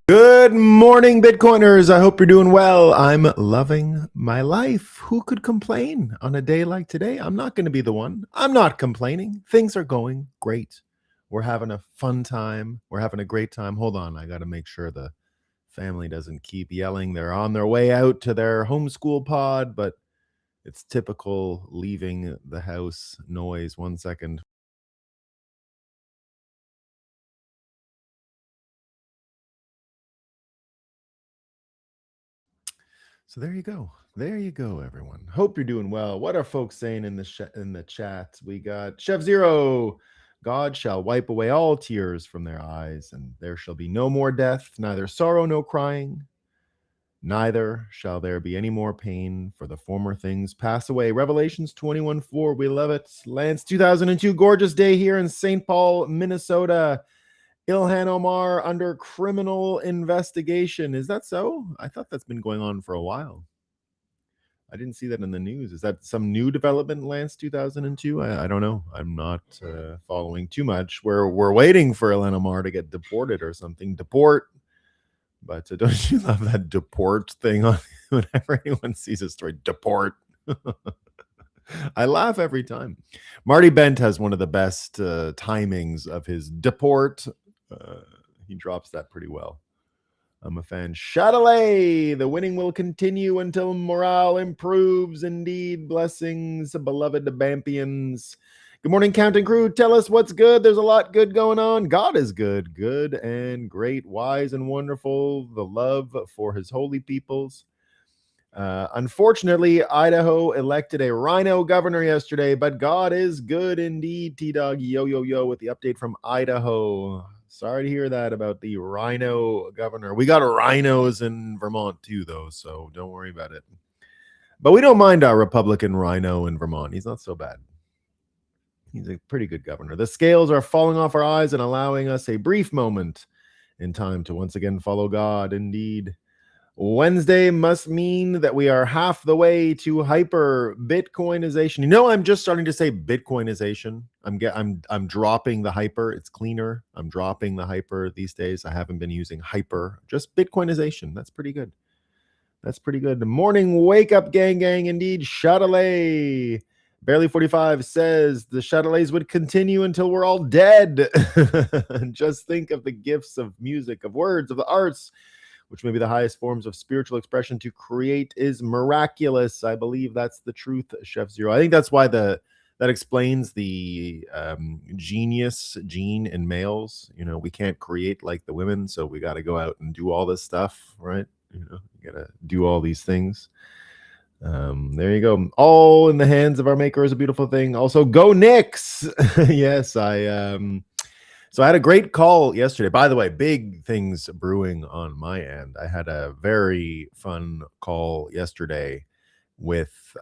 Good morning, Bitcoiners. I hope you're doing well. I'm loving my life. Who could complain on a day like today? I'm not going to be the one. I'm not complaining. Things are going great. We're having a fun time. We're having a great time. Hold on. I got to make sure the family doesn't keep yelling. They're on their way out to their homeschool pod, but it's typical leaving the house noise. 1 second. So there you go. There you go, everyone. Hope you're doing well. What are folks saying in the chat? We got Chef Zero. God shall wipe away all tears from their eyes, and there shall be no more death, neither sorrow, no crying, neither shall there be any more pain, for the former things pass away. Revelations 21:4. We love it. Lance 2002, gorgeous day here in St. Paul, Minnesota. Ilhan Omar under criminal investigation. Is that so? I thought that's been going on for a while. I didn't see that in the news. Is that some new development, Lance 2002? I don't know. I'm not following too much. We're waiting for Ilhan Omar to get deported or something. Deport. But don't you love that deport thing on whenever anyone sees a story? Deport. I laugh every time. Marty Bent has one of the best timings of his deport. He drops that pretty well. I'm a fan. Chatelet, the winning will continue until morale improves. Indeed, blessings, beloved Bampians. Good morning, Counting Crew. Tell us what's good. There's a lot good going on. God is good, good and great, wise and wonderful. The love for his holy peoples. Unfortunately, Idaho elected a rhino governor yesterday, but God is good indeed. T-Dog, yo, with the update from Idaho. Sorry to hear that about the rhino governor. We got rhinos in Vermont too, though, so don't worry about it. But we don't mind our Republican rhino in Vermont. He's not so bad. He's a pretty good governor. The scales are falling off our eyes and allowing us a brief moment in time to once again follow God. Indeed. Wednesday must mean that we are half the way to hyper Bitcoinization. You know, I'm just starting to say Bitcoinization. I'm dropping the hyper. It's cleaner. I'm dropping the hyper these days. I haven't been using hyper. Just Bitcoinization. That's pretty good. That's pretty good. The morning wake up, gang. Indeed, Chatelet. Barely 45 says the Chatelets would continue until we're all dead. Just think of the gifts of music, of words, of the arts, which may be the highest forms of spiritual expression to create is miraculous. I believe that's the truth, Chef Zero. I think that's why that explains the genius gene in males. You know, we can't create like the women, so we got to go out and do all this stuff, right? You know, you got to do all these things. There you go. All in the hands of our maker is a beautiful thing. Also, go Knicks. Yes, so I had a great call yesterday. By the way, big things brewing on my end. I had a very fun call yesterday with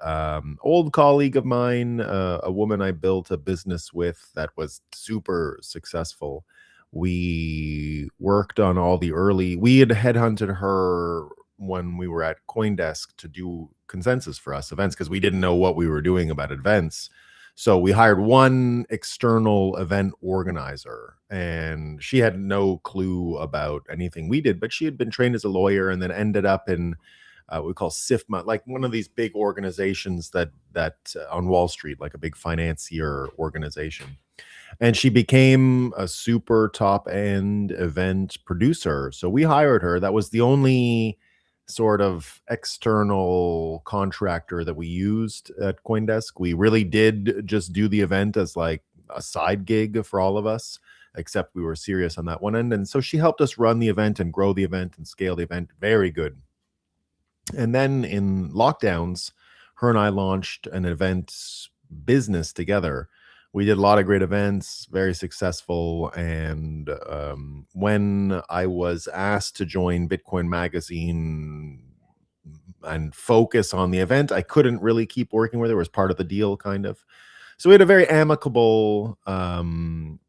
old colleague of mine, a woman I built a business with that was super successful. We worked on all the early, we had headhunted her when we were at CoinDesk to do consensus for us events because we didn't know what we were doing about events. So we hired one external event organizer, and she had no clue about anything we did, but she had been trained as a lawyer and then ended up in what we call SIFMA, like one of these big organizations that on Wall Street, like a big financier organization. And she became a super top end event producer. So we hired her. That was the only sort of external contractor that we used at CoinDesk. We really did just do the event as like a side gig for all of us, except we were serious on that one end. And so she helped us run the event and grow the event and scale the event. Very good. And then in lockdowns, her and I launched an event business together. We did a lot of great events, very successful. And when I was asked to join Bitcoin Magazine and focus on the event, I couldn't really keep working with her. It was part of the deal, kind of. So we had a very amicable,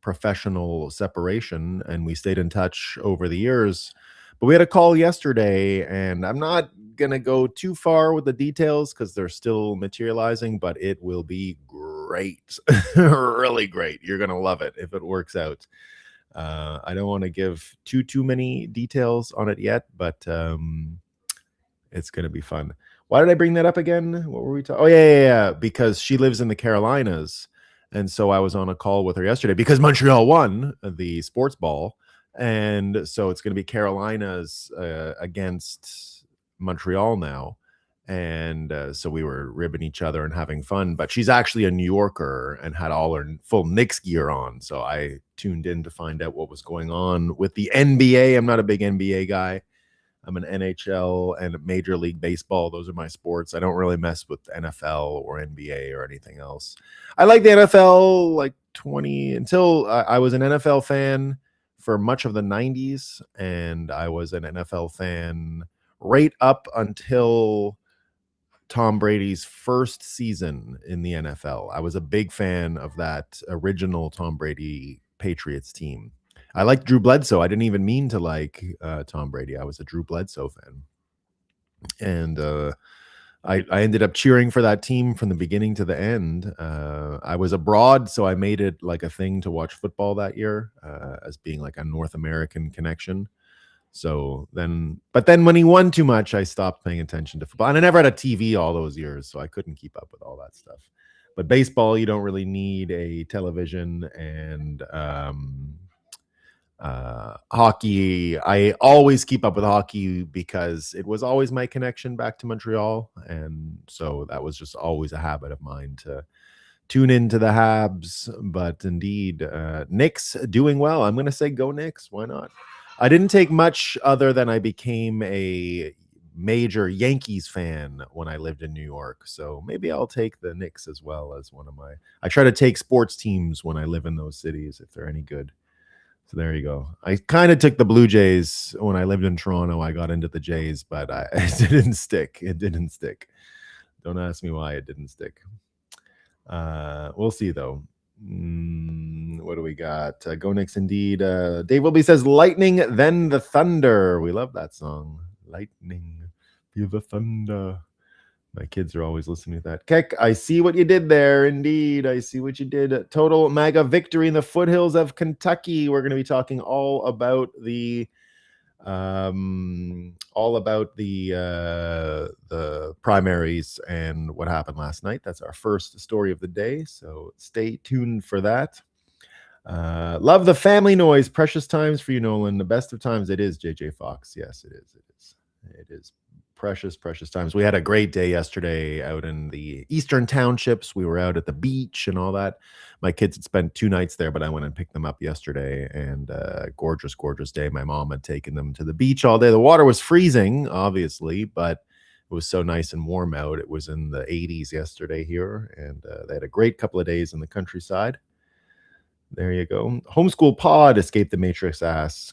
professional separation, and we stayed in touch over the years. But we had a call yesterday, and I'm not going to go too far with the details because they're still materializing, but it will be great. Really great. You're going to love it if it works out. I don't want to give too many details on it yet, but it's going to be fun. Why did I bring that up again? What were we talking? Oh, yeah. Because she lives in the Carolinas. And so I was on a call with her yesterday because Montreal won the sports ball. And so it's going to be Carolinas against Montreal now. And so we were ribbing each other and having fun. But she's actually a New Yorker and had all her full Knicks gear on. So I tuned in to find out what was going on with the NBA. I'm not a big NBA guy. I'm an NHL and Major League Baseball. Those are my sports. I don't really mess with NFL or NBA or anything else. I like the NFL like 20 until I was an NFL fan for much of the 90s, and I was an NFL fan right up until Tom Brady's first season in the NFL. I was a big fan of that original Tom Brady Patriots team. I liked Drew Bledsoe. I didn't even mean to like Tom Brady. I was a Drew Bledsoe fan. And I ended up cheering for that team from the beginning to the end. I was abroad, so I made it like a thing to watch football that year as being like a North American connection. So but then when he won too much, I stopped paying attention to football. And I never had a TV all those years, so I couldn't keep up with all that stuff. But baseball, you don't really need a television. And hockey, I always keep up with hockey because it was always my connection back to Montreal. And so that was just always a habit of mine to tune into the Habs. But indeed, Knicks doing well. I'm going to say go Knicks. Why not? I didn't take much other than I became a major Yankees fan when I lived in New York. So maybe I'll take the Knicks as well as one of my. I try to take sports teams when I live in those cities if they're any good. So there you go. I kind of took the Blue Jays when I lived in Toronto. I got into the Jays, but it didn't stick. It didn't stick. Don't ask me why it didn't stick. We'll see though. What do we got? Go Knicks indeed. Dave Wilby says lightning, then the thunder. We love that song. Lightning, feel the thunder. My kids are always listening to that. Keck, I see what you did there. Indeed, I see what you did. Total MAGA victory in the foothills of Kentucky. We're going to be talking all about the primaries and what happened last night. That's our first story of the day, so stay tuned for that. Love the family noise. Precious times for you, Nolan. The best of times. It is, JJ Fox. Yes, it is precious times. We had a great day yesterday out in the eastern townships. We were out at the beach and all that. My kids had spent 2 nights there, but I went and picked them up yesterday, and gorgeous day. My mom had taken them to the beach all day. The water was freezing, obviously, but it was so nice and warm out. It was in the 80s yesterday here, and they had a great couple of days in the countryside. There you go. Homeschool pod, escape the matrix asks, ?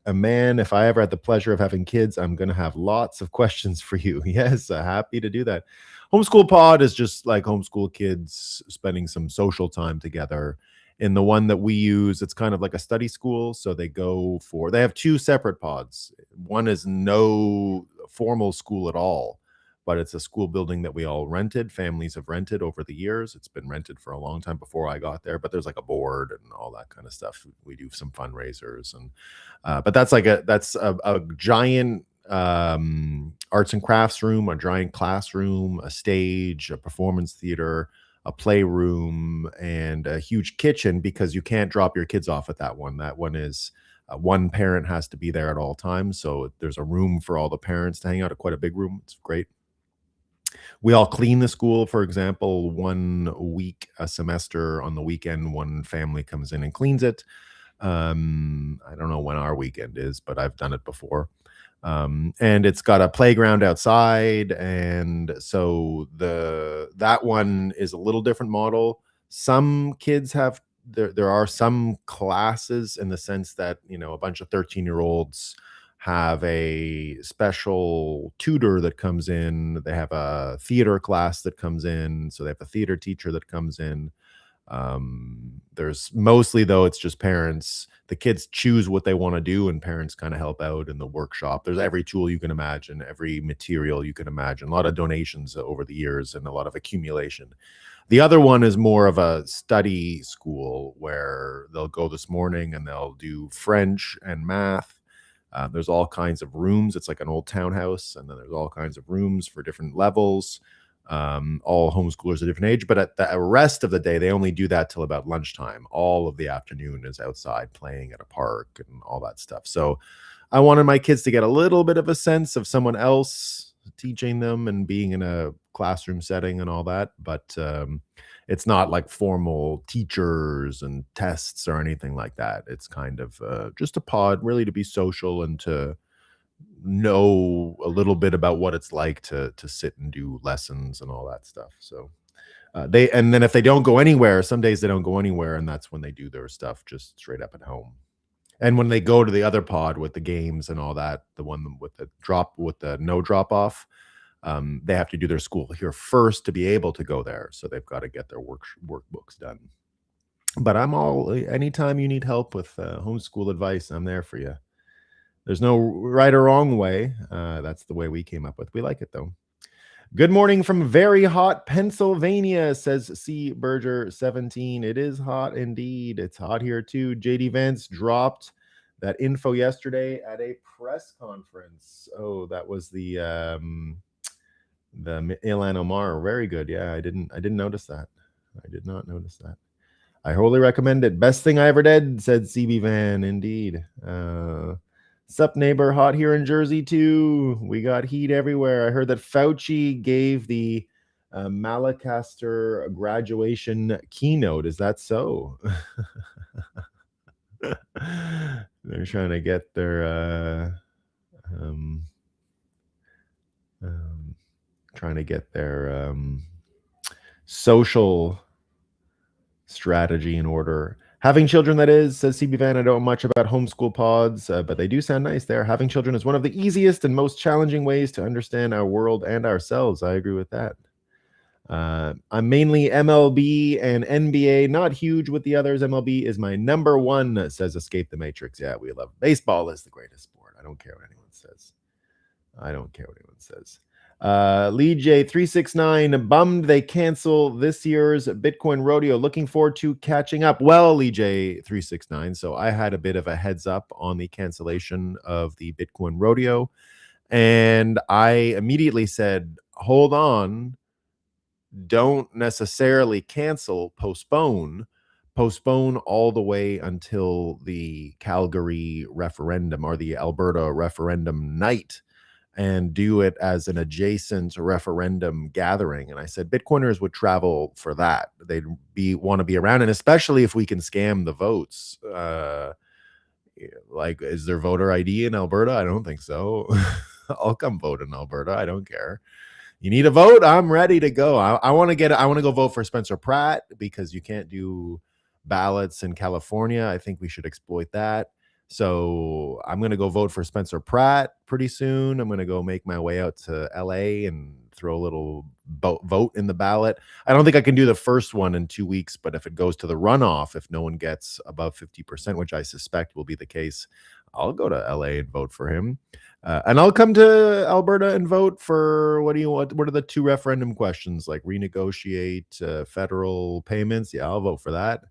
A man, if I ever had the pleasure of having kids, I'm going to have lots of questions for you. Yes, happy to do that. Homeschool pod is just like homeschool kids spending some social time together. In the one that we use, it's kind of like a study school. So they have 2 separate pods. One is no formal school at all, but it's a school building that we all rented. Families have rented over the years. It's been rented for a long time before I got there, but there's like a board and all that kind of stuff. We do some fundraisers, and but that's a giant arts and crafts room, a giant classroom, a stage, a performance theater, a playroom, and a huge kitchen, because you can't drop your kids off at that one. That one is one parent has to be there at all times. So there's a room for all the parents to hang out, quite a big room. It's great. We all clean the school, for example, 1 week a semester. On the weekend, one family comes in and cleans it. I don't know when our weekend is, but I've done it before. And it's got a playground outside, and so that one is a little different model. Some kids have there are some classes in the sense that, a bunch of 13-year-olds have a special tutor that comes in. They have a theater class that comes in, so they have a theater teacher that comes in. There's mostly, though, it's just parents. The kids choose what they want to do, and parents kind of help out in the workshop. There's every tool you can imagine, every material you can imagine, a lot of donations over the years and a lot of accumulation. The other one is more of a study school where they'll go this morning and they'll do French and math. There's all kinds of rooms. It's like an old townhouse, and then there's all kinds of rooms for different levels. All homeschoolers a different age, but at the rest of the day, they only do that till about lunchtime. All of the afternoon is outside playing at a park and all that stuff. So I wanted my kids to get a little bit of a sense of someone else teaching them and being in a classroom setting and all that. But it's not like formal teachers and tests or anything like that. It's kind of just a pod, really, to be social and to know a little bit about what it's like to sit and do lessons and all that stuff. So and then if they don't go anywhere, some days they don't go anywhere, and that's when they do their stuff just straight up at home. And when they go to the other pod with the games and all that, the one with the no drop off, they have to do their school here first to be able to go there. So they've got to get their workbooks done. But I'm all, anytime you need help with homeschool advice, I'm there for you. There's no right or wrong way. That's the way we came up with. We like it though. Good morning from very hot Pennsylvania, says C. Berger 17. It is hot indeed. It's hot here too. JD Vance dropped that info yesterday at a press conference. Oh, that was the Ilan Omar. Very good. Yeah, I didn't notice that. I did not notice that. I wholly recommend it. Best thing I ever did, said CB Van. Indeed. Sup, neighbor? Hot here in Jersey, too. We got heat everywhere. I heard that Fauci gave the Malacaster graduation keynote. Is that so? They're trying to get their social strategy in order. Having children, that is, says CB Van. I don't know much about homeschool pods, but they do sound nice there. Having children is one of the easiest and most challenging ways to understand our world and ourselves. I agree with that. I'm mainly MLB and NBA, not huge with the others. MLB is my number one, says Escape the Matrix. Yeah, we love it. Baseball is the greatest sport. I don't care what anyone says. Lee J 369, bummed they cancel this year's Bitcoin rodeo. Looking forward to catching up. Well, Lee J 369, so I had a bit of a heads up on the cancellation of the Bitcoin rodeo, and I immediately said, hold on, don't necessarily cancel, postpone all the way until the Calgary referendum or the Alberta referendum night, and do it as an adjacent referendum gathering. And I said Bitcoiners would travel for that. They'd want to be around, and especially if we can scam the votes. Like, is there voter ID in Alberta? I don't think so. I'll come vote in Alberta. I don't care. You need a vote? I'm ready to go. I want to go vote for Spencer Pratt because you can't do ballots in California. I think we should exploit that. So I'm going to go vote for Spencer Pratt pretty soon. I'm going to go make my way out to LA and throw a little vote in the ballot. I don't think I can do the first one in 2 weeks, but if it goes to the runoff, if no one gets above 50%, which I suspect will be the case, I'll go to LA and vote for him. And I'll come to Alberta and vote for, what do you want? What are the two referendum questions? Like renegotiate federal payments? Yeah, I'll vote for that.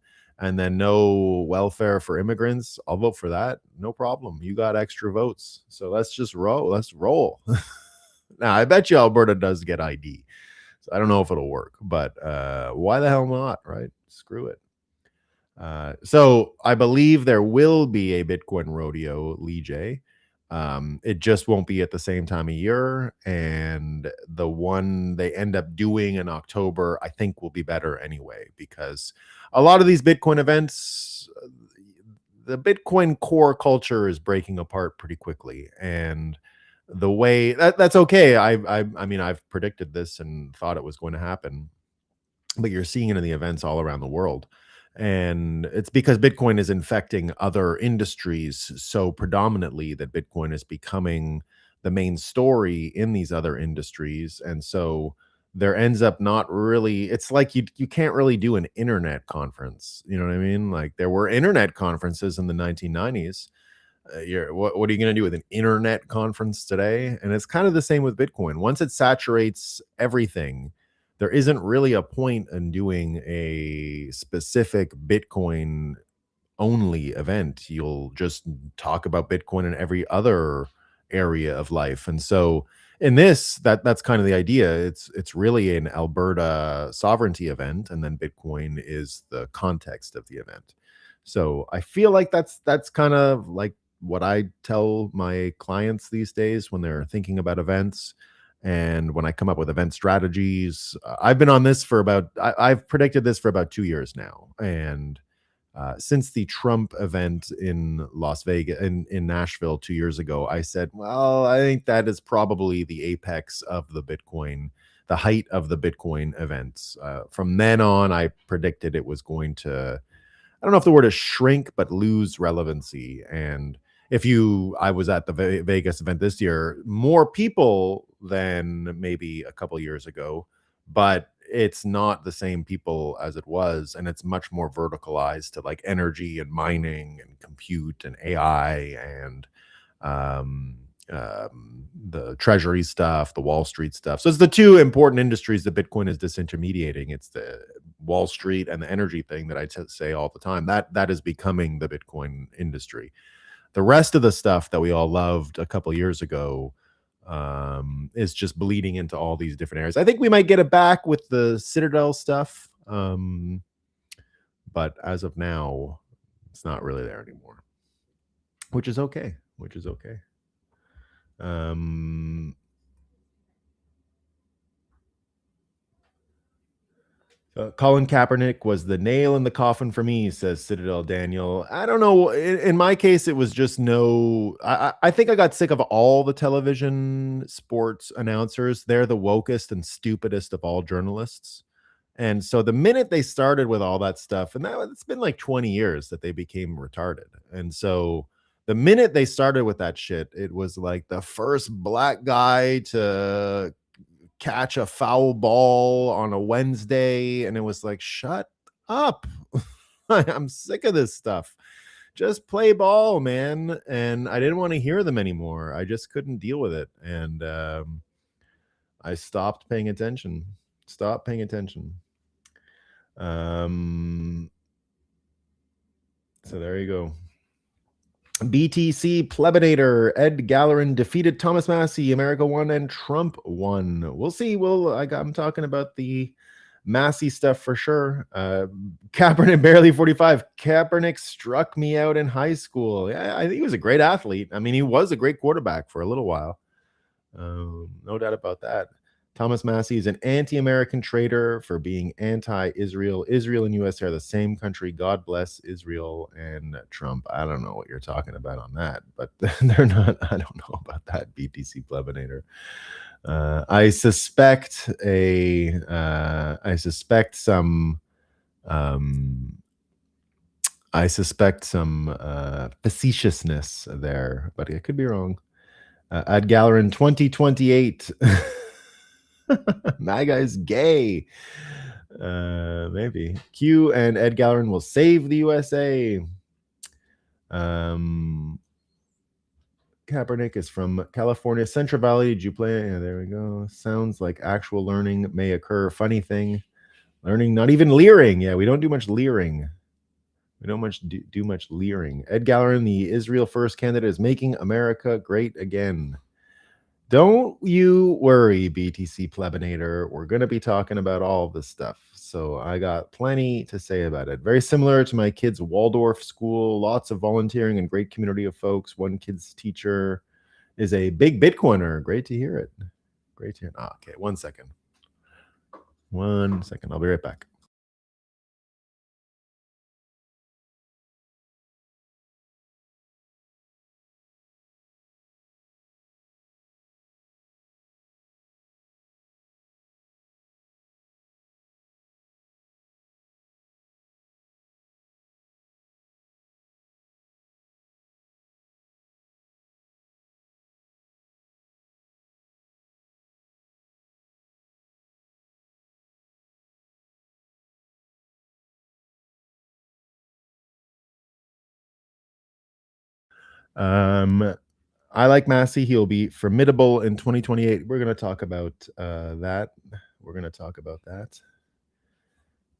And then no welfare for immigrants. I'll vote for that. No problem. You got extra votes. So let's just roll. Let's roll. Now, I bet you Alberta does get ID. So I don't know if it'll work, but why the hell not, right? Screw it. So I believe there will be a Bitcoin rodeo, Lee J. It just won't be at the same time of year. And the one they end up doing in October, I think will be better anyway, because a lot of these Bitcoin events, the Bitcoin core culture is breaking apart pretty quickly. And the way that's okay. I mean, I've predicted this and thought it was going to happen, but you're seeing it in the events all around the world. And it's because Bitcoin is infecting other industries so predominantly that Bitcoin is becoming the main story in these other industries. And so there ends up not really, it's like you can't really do an internet conference. You know what I mean? Like there were internet conferences in the 1990s. What are you going to do with an internet conference today? And it's kind of the same with Bitcoin. Once it saturates everything, there isn't really a point in doing a specific Bitcoin only event. You'll just talk about Bitcoin in every other area of life. And so in this, that's kind of the idea. It's really an Alberta sovereignty event, and then Bitcoin is the context of the event. So I feel like that's kind of like what I tell my clients these days when they're thinking about events. And when I come up with event strategies, I've been on this for I've predicted this for about 2 years now. And since the Trump event in Las Vegas, in Nashville 2 years ago, I said, well, I think that is probably the apex of the Bitcoin, the height of the Bitcoin events. From then on, I predicted it was going to, I don't know if the word is shrink, but lose relevancy. And I was at the Vegas event this year, more people than maybe a couple years ago, but it's not the same people as it was. And it's much more verticalized to like energy and mining and compute and AI and um, the treasury stuff, the Wall Street stuff. So it's the two important industries that Bitcoin is disintermediating. It's the Wall Street and the energy thing that I say all the time. That is becoming the Bitcoin industry. The rest of the stuff that we all loved a couple years ago is just bleeding into all these different areas. I think we might get it back with the Citadel stuff, but as of now, it's not really there anymore, which is okay. Which is okay. Colin Kaepernick was the nail in the coffin for me, says Citadel Daniel. I don't know. In my case, it was just no. I think I got sick of all the television sports announcers. They're the wokest and stupidest of all journalists. And so the minute they started with all that stuff, and it's been like 20 years that they became retarded. And so the minute they started with that shit, it was like the first black guy to catch a foul ball on a Wednesday, and it was like, shut up. I'm sick of this stuff. Just play ball, man. And I didn't want to hear them anymore. I just couldn't deal with it. And I stopped paying attention. Stop paying attention. So there you go. BTC Plebinator, Ed Gallerin defeated Thomas Massie, America won, and Trump won. We'll see. I'm talking about the Massie stuff for sure. Kaepernick, barely 45. Kaepernick struck me out in high school. Yeah, I think he was a great athlete. I mean, he was a great quarterback for a little while. No doubt about that. Thomas Massie is an anti-American traitor for being anti-Israel. Israel and U.S. are the same country. God bless Israel and Trump. I don't know what you're talking about on that, but they're not. I don't know about that. BTC Plebinator. I suspect some. I suspect some facetiousness there, but I could be wrong. Ed Gallerin 2028. MAGA is gay. Maybe. Q and Ed Gallerin will save the USA. Kaepernick is from California, Central Valley. Did you play? Yeah, there we go. Sounds like actual learning may occur. Funny thing, learning, not even leering. Yeah, we don't do much leering. We don't do much leering. Ed Gallerin, the Israel First candidate, is making America great again. Don't you worry, BTC Plebinator. We're going to be talking about all of this stuff. So I got plenty to say about it. Very similar to my kids' Waldorf school. Lots of volunteering and great community of folks. One kid's teacher is a big Bitcoiner. Great to hear it. Great to hear. Okay, 1 second. 1 second. I'll be right back. I like Massie. He'll be formidable in 2028. We're going to talk about that We're going to talk about that.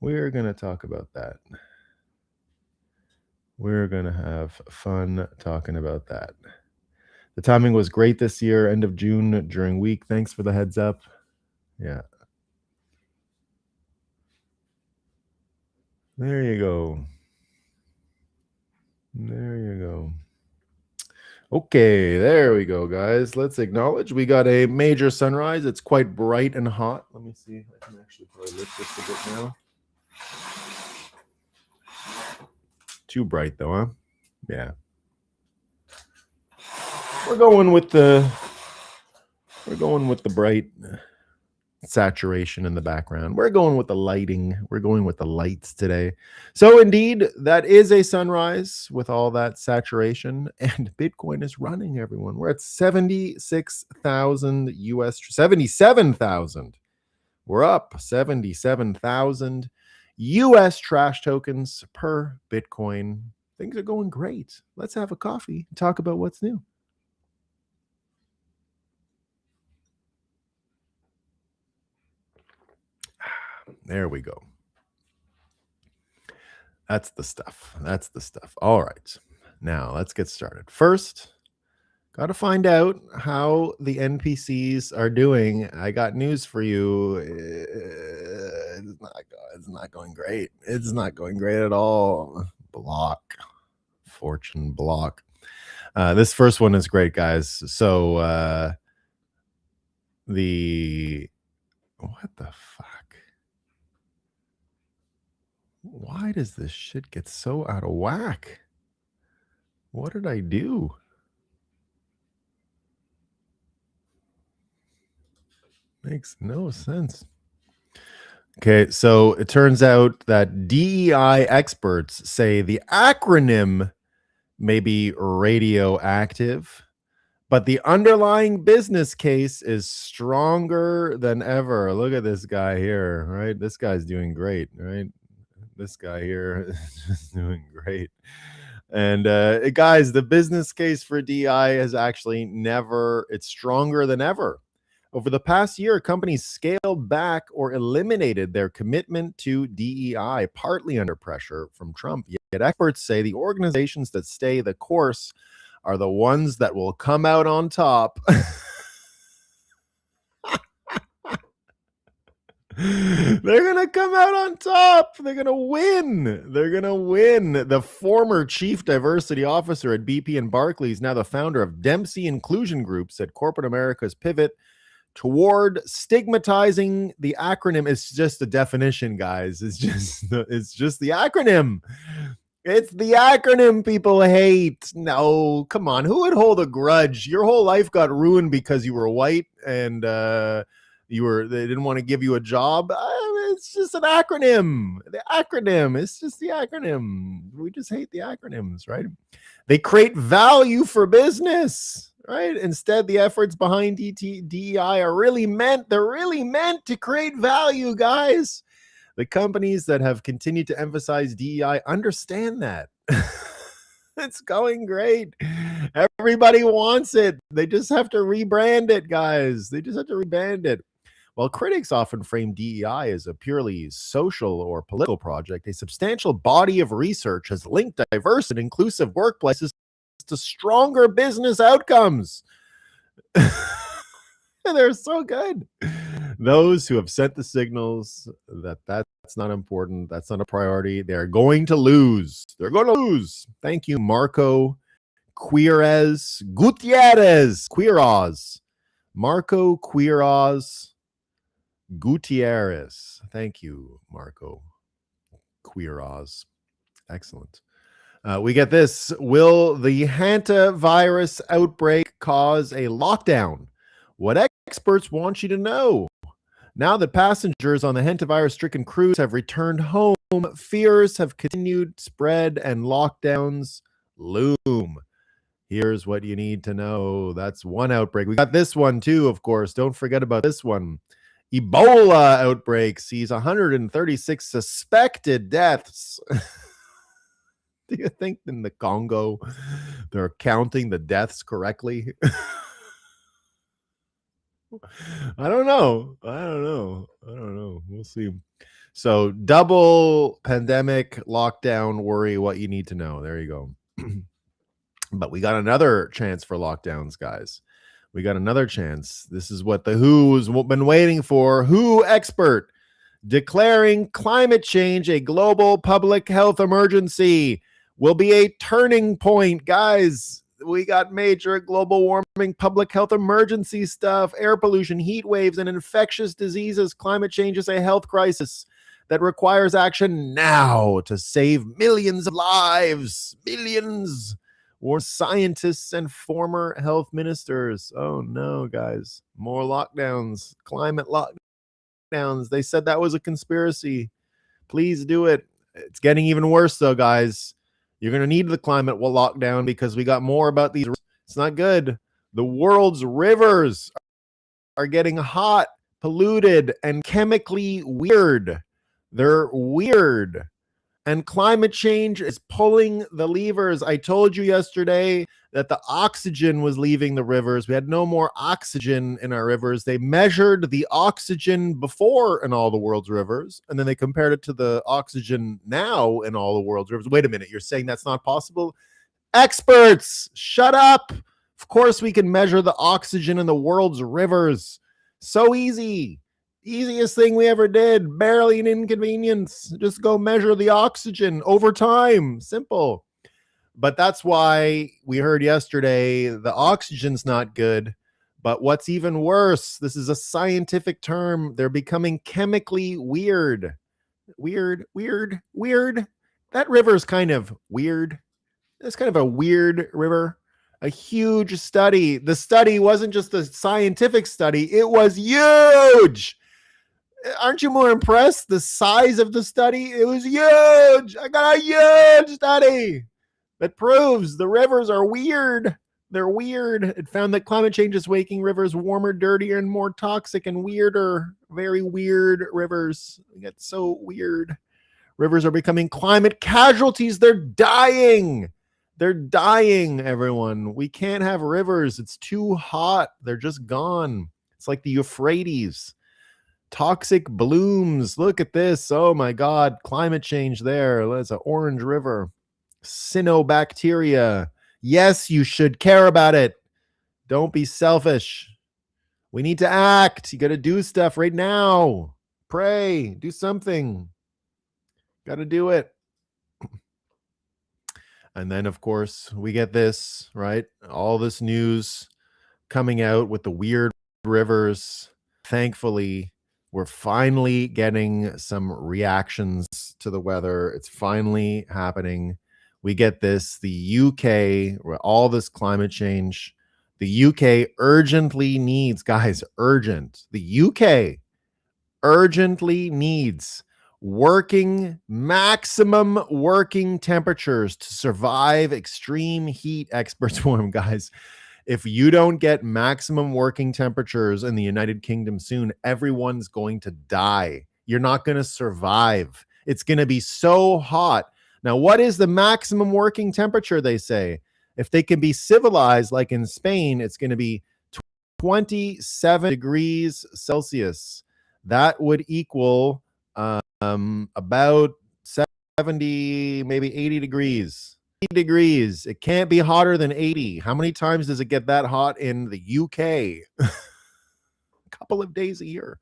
We're going to talk about that. We're going to have fun talking about that. The timing was great this year, end of June during week. Thanks for the heads up. Yeah. There you go. There you go. Okay, there we go, guys. Let's acknowledge we got a major sunrise. It's quite bright and hot. Let me see. I can actually probably lift this a bit now. Too bright though, huh? Yeah. We're going with the bright saturation in the background. We're going with the lighting. We're going with the lights today. So indeed, that is a sunrise with all that saturation, and Bitcoin is running, everyone. We're at 76,000 US, 77,000. We're up 77,000 US trash tokens per Bitcoin. Things are going great. Let's have a coffee and talk about what's new. There we go. That's the stuff. That's the stuff. All right. Now let's get started. First, got to find out how the NPCs are doing. I got news for you. It's not going great. It's not going great at all. Block. Fortune block. This first one is great, guys. So what the fuck? Why does this shit get so out of whack? What did I do? Makes no sense. Okay, so it turns out that DEI experts say the acronym may be radioactive, but the underlying business case is stronger than ever. Look at this guy here, right? This guy's doing great, right? This guy here is doing great. And guys, the business case for DEI has actually it's stronger than ever. Over the past year, companies scaled back or eliminated their commitment to DEI, partly under pressure from Trump. Yet experts say the organizations that stay the course are the ones that will come out on top. They're going to come out on top. They're going to win. They're going to win. The former chief diversity officer at BP and Barclays, now the founder of Dempsey Inclusion Group, said corporate America's pivot toward stigmatizing the acronym. It's just a definition, guys. It's just the acronym. It's the acronym people hate. No, come on. Who would hold a grudge? Your whole life got ruined because you were white and they didn't want to give you a job. It's just an acronym. The acronym. It's just the acronym. We just hate the acronyms, right? They create value for business, right? Instead, the efforts behind DEI are really meant to create value, guys. The companies that have continued to emphasize DEI understand that. It's going great. Everybody wants it. They just have to rebrand it, guys. They just have to rebrand it. While critics often frame DEI as a purely social or political project, a substantial body of research has linked diverse and inclusive workplaces to stronger business outcomes. They're so good. Those who have sent the signals that that's not important, that's not a priority, they're going to lose. They're going to lose. Thank you, Marco Quiroz. Marco Gutierrez. Thank you, Marco Quiroz. Excellent. We get this. Will the hantavirus outbreak cause a lockdown? What experts want you to know. Now that passengers on the hantavirus-stricken cruise have returned home, fears have continued spread and lockdowns loom. Here's what you need to know. That's one outbreak. We got this one too, of course. Don't forget about this one. Ebola outbreak sees 136 suspected deaths. Do you think in the Congo they're counting the deaths correctly? I don't know. I don't know. We'll see. So double pandemic lockdown worry, what you need to know. There you go. But we got another chance for lockdowns, guys. We got another chance. This is what the WHO's been waiting for. WHO expert declaring climate change a global public health emergency will be a turning point. Guys, we got major global warming, public health emergency stuff, air pollution, heat waves, and infectious diseases. Climate change is a health crisis that requires action now to save millions of lives. Millions. Or scientists and former health ministers. Oh no, guys. More lockdowns, climate lockdowns. They said that was a conspiracy. Please do it. It's getting even worse though, guys. You're going to need the climate lockdown because we got more about these. It's not good. The world's rivers are getting hot, polluted, and chemically weird. They're weird. And climate change is pulling the levers. I told you yesterday that the oxygen was leaving the rivers. We had no more oxygen in our rivers. They measured the oxygen before in all the world's rivers, and then they compared it to the oxygen now in all the world's rivers. Wait a minute, you're saying that's not possible? Experts, shut up. Of course we can measure the oxygen in the world's rivers. So easy. Easiest thing we ever did. Barely an inconvenience. Just go measure the oxygen over time. Simple. But that's why we heard yesterday the oxygen's not good. But what's even worse, this is a scientific term. They're becoming chemically weird. Weird. That river's kind of weird. It's kind of a weird river. A huge study. The study wasn't just a scientific study. It was huge. Aren't you more impressed? The size of the study? It was huge. I got a huge study that proves the rivers are weird. They're weird. It found that climate change is making rivers warmer, dirtier, and more toxic and weirder. Very weird rivers. They get so weird. Rivers are becoming climate casualties. They're dying. They're dying, everyone. We can't have rivers. It's too hot. They're just gone. It's like the Euphrates. Toxic blooms. Look at this. Oh my God. Climate change there. That's an orange river. Cyanobacteria. Yes, you should care about it. Don't be selfish. We need to act. You got to do stuff right now. Pray. Do something. Got to do it. And then, of course, we get this, right? All this news coming out with the weird rivers. Thankfully, we're finally getting some reactions to the weather. It's finally happening. We get this. The UK, all this climate change, the UK urgently needs, guys, urgent. The UK urgently needs maximum working temperatures to survive extreme heat. Experts warn, guys. If you don't get maximum working temperatures in the United Kingdom soon, everyone's going to die. You're not going to survive. It's going to be so hot. Now, what is the maximum working temperature, they say? If they can be civilized, like in Spain, it's going to be 27 degrees Celsius. That would equal about 70, maybe 80 degrees. It can't be hotter than 80. How many times does it get that hot in the UK? A couple of days a year.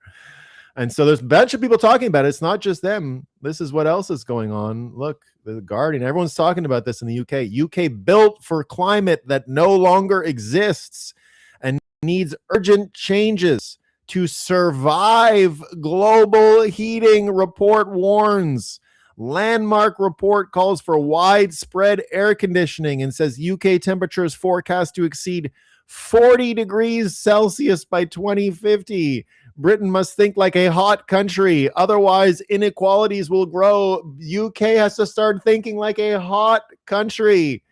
And so there's a bunch of people talking about it. It's not just them. This is what else is going on. Look, the Guardian, everyone's talking about this in the UK. UK built for climate that no longer exists and needs urgent changes to survive global heating, report warns. Landmark report calls for widespread air conditioning and says UK temperatures forecast to exceed 40 degrees Celsius by 2050. Britain must think like a hot country. Otherwise, inequalities will grow. UK has to start thinking like a hot country.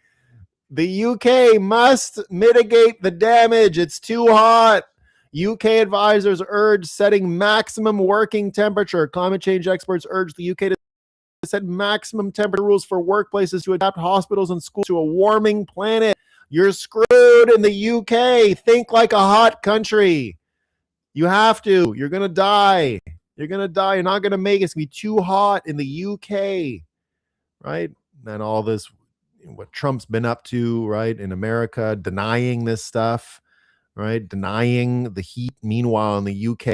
The UK must mitigate the damage. It's too hot. UK advisors urge setting maximum working temperature. Climate change experts urge the UK to set maximum temperature rules for workplaces to adapt hospitals and schools to a warming planet. You're screwed in the UK. Think like a hot country. You have to. You're going to die. You're going to die. You're not going to make it. It's going to be too hot in the UK, right? And all this, what Trump's been up to, right, in America, denying this stuff, right? Denying the heat. Meanwhile, in the UK,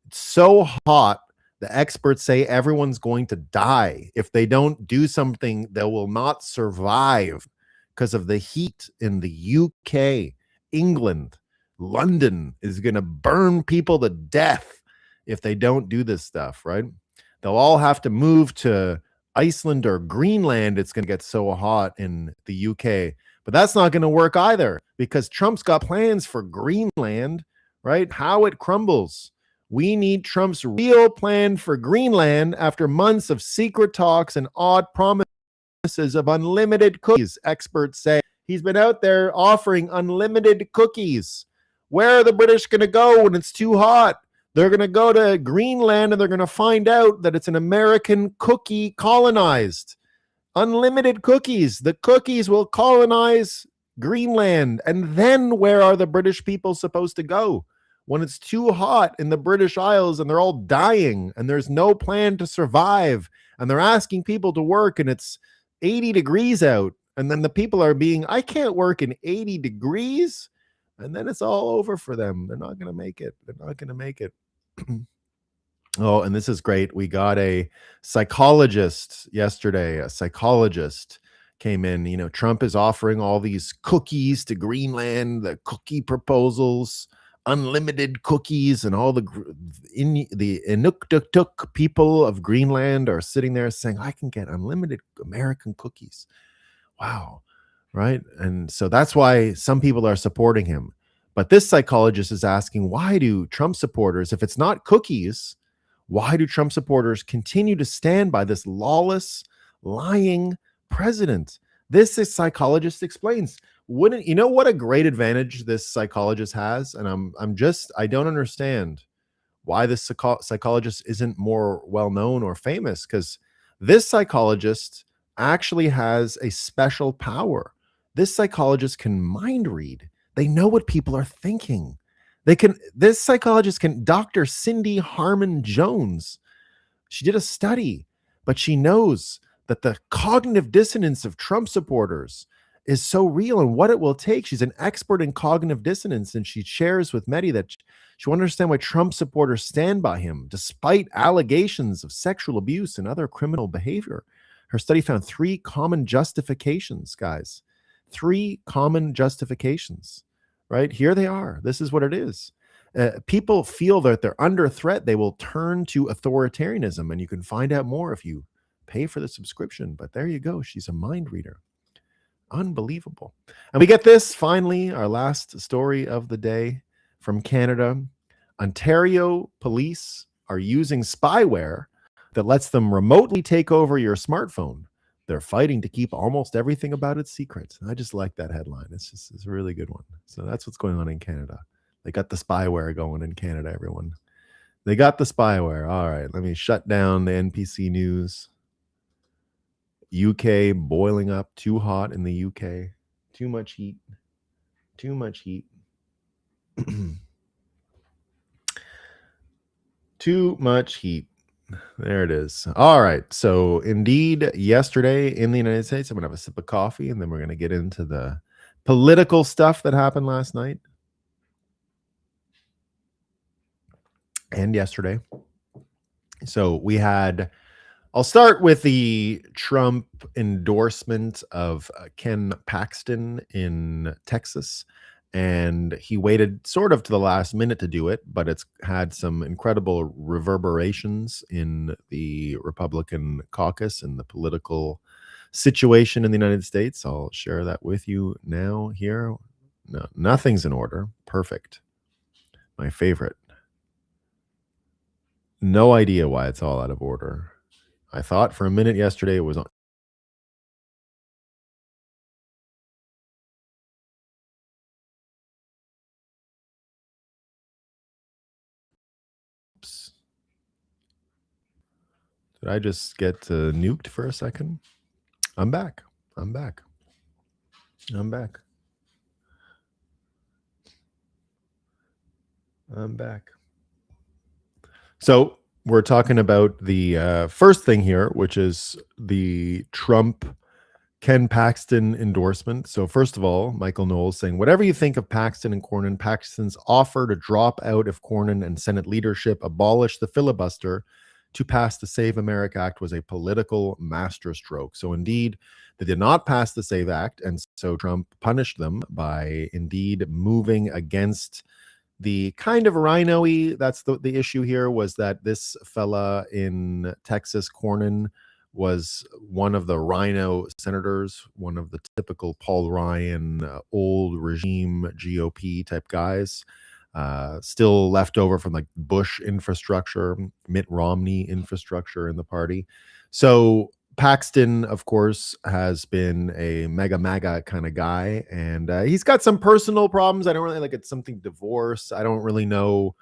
it's so hot. The experts say everyone's going to die. If they don't do something, they will not survive because of the heat in the UK. England, London is going to burn people to death if they don't do this stuff, right? They'll all have to move to Iceland or Greenland. It's going to get so hot in the UK. But that's not going to work either because Trump's got plans for Greenland, right? How it crumbles. We need Trump's real plan for Greenland after months of secret talks and odd promises of unlimited cookies, experts say. He's been out there offering unlimited cookies. Where are the British going to go when it's too hot? They're going to go to Greenland and they're going to find out that it's an American cookie colonized. Unlimited cookies. The cookies will colonize Greenland. And then where are the British people supposed to go when it's too hot in the British Isles and they're all dying and there's no plan to survive and they're asking people to work and it's 80 degrees out, and then the people are being, I can't work in 80 degrees, and then it's all over for them. They're not going to make it. They're not going to make it. Oh, and this is great. We got a psychologist yesterday. A psychologist came in. You know, Trump is offering all these cookies to Greenland, the cookie proposals, unlimited cookies, and all the Inuktitut people of Greenland are sitting there saying, I can get unlimited American cookies. Wow. Right. And so that's why some people are supporting him. But this psychologist is asking, why do Trump supporters, if it's not cookies, why do Trump supporters continue to stand by this lawless, lying president? This psychologist explains. Wouldn't you know what a great advantage this psychologist has? And I don't understand why this psychologist isn't more well known or famous, because this psychologist actually has a special power. This psychologist can mind read. They know what people are thinking. This psychologist can, Dr. Cindy Harmon Jones, she did a study, but she knows that the cognitive dissonance of Trump supporters is so real and what it will take. She's an expert in cognitive dissonance, and she shares with Mehdi that she wants to understand why Trump supporters stand by him despite allegations of sexual abuse and other criminal behavior. Her study found 3 common justifications, guys. 3 common justifications, right? Here they are. This is what it is. People feel that they're under threat. They will turn to authoritarianism, and you can find out more if you pay for the subscription. But there you go. She's a mind reader. Unbelievable. And we get this, finally, our last story of the day from Canada. Ontario police are using spyware that lets them remotely take over your smartphone. They're fighting to keep almost everything about it secret. I just like that headline. It's a really good one. So that's what's going on in Canada. They got the spyware going in Canada, everyone. They got the spyware. All right, let me shut down the NPC news. UK boiling up, too hot in the UK. Too much heat. Too much heat. Too much heat. There it is. All right. So indeed, yesterday in the United States, I'm going to have a sip of coffee, and then we're going to get into the political stuff that happened last night and yesterday. So we had, I'll start with the Trump endorsement of Ken Paxton in Texas. And he waited sort of to the last minute to do it, but it's had some incredible reverberations in the Republican caucus and the political situation in the United States. I'll share that with you now here. No, nothing's in order. Perfect. My favorite. No idea why it's all out of order. I thought for a minute yesterday it was on. Oops. Did I just get nuked for a second? I'm back. I'm back. I'm back. I'm back. So we're talking about the first thing here, which is the Trump Ken Paxton endorsement. So first of all, Michael Knowles saying, whatever you think of Paxton and Cornyn, Paxton's offer to drop out if Cornyn and Senate leadership abolish the filibuster to pass the Save America Act was a political masterstroke. So indeed, they did not pass the Save Act, and so Trump punished them by indeed moving against the kind of rhino-y. That's the issue here, was that this fella in Texas, Cornyn, was one of the rhino senators, one of the typical Paul Ryan, old regime GOP type guys, still left over from like Bush infrastructure, Mitt Romney infrastructure in the party. So Paxton, of course, has been a mega MAGA kind of guy, and he's got some personal problems. I don't really like it's something divorce. I don't really know.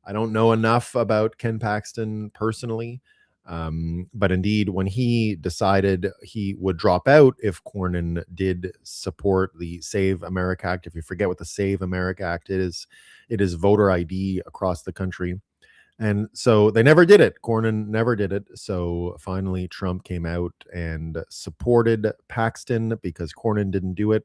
I don't know enough about Ken Paxton personally. But indeed, when he decided he would drop out if Cornyn did support the Save America Act, if you forget what the Save America Act is, it is voter ID across the country. And so they never did it. Cornyn never did it. So finally, Trump came out and supported Paxton because Cornyn didn't do it.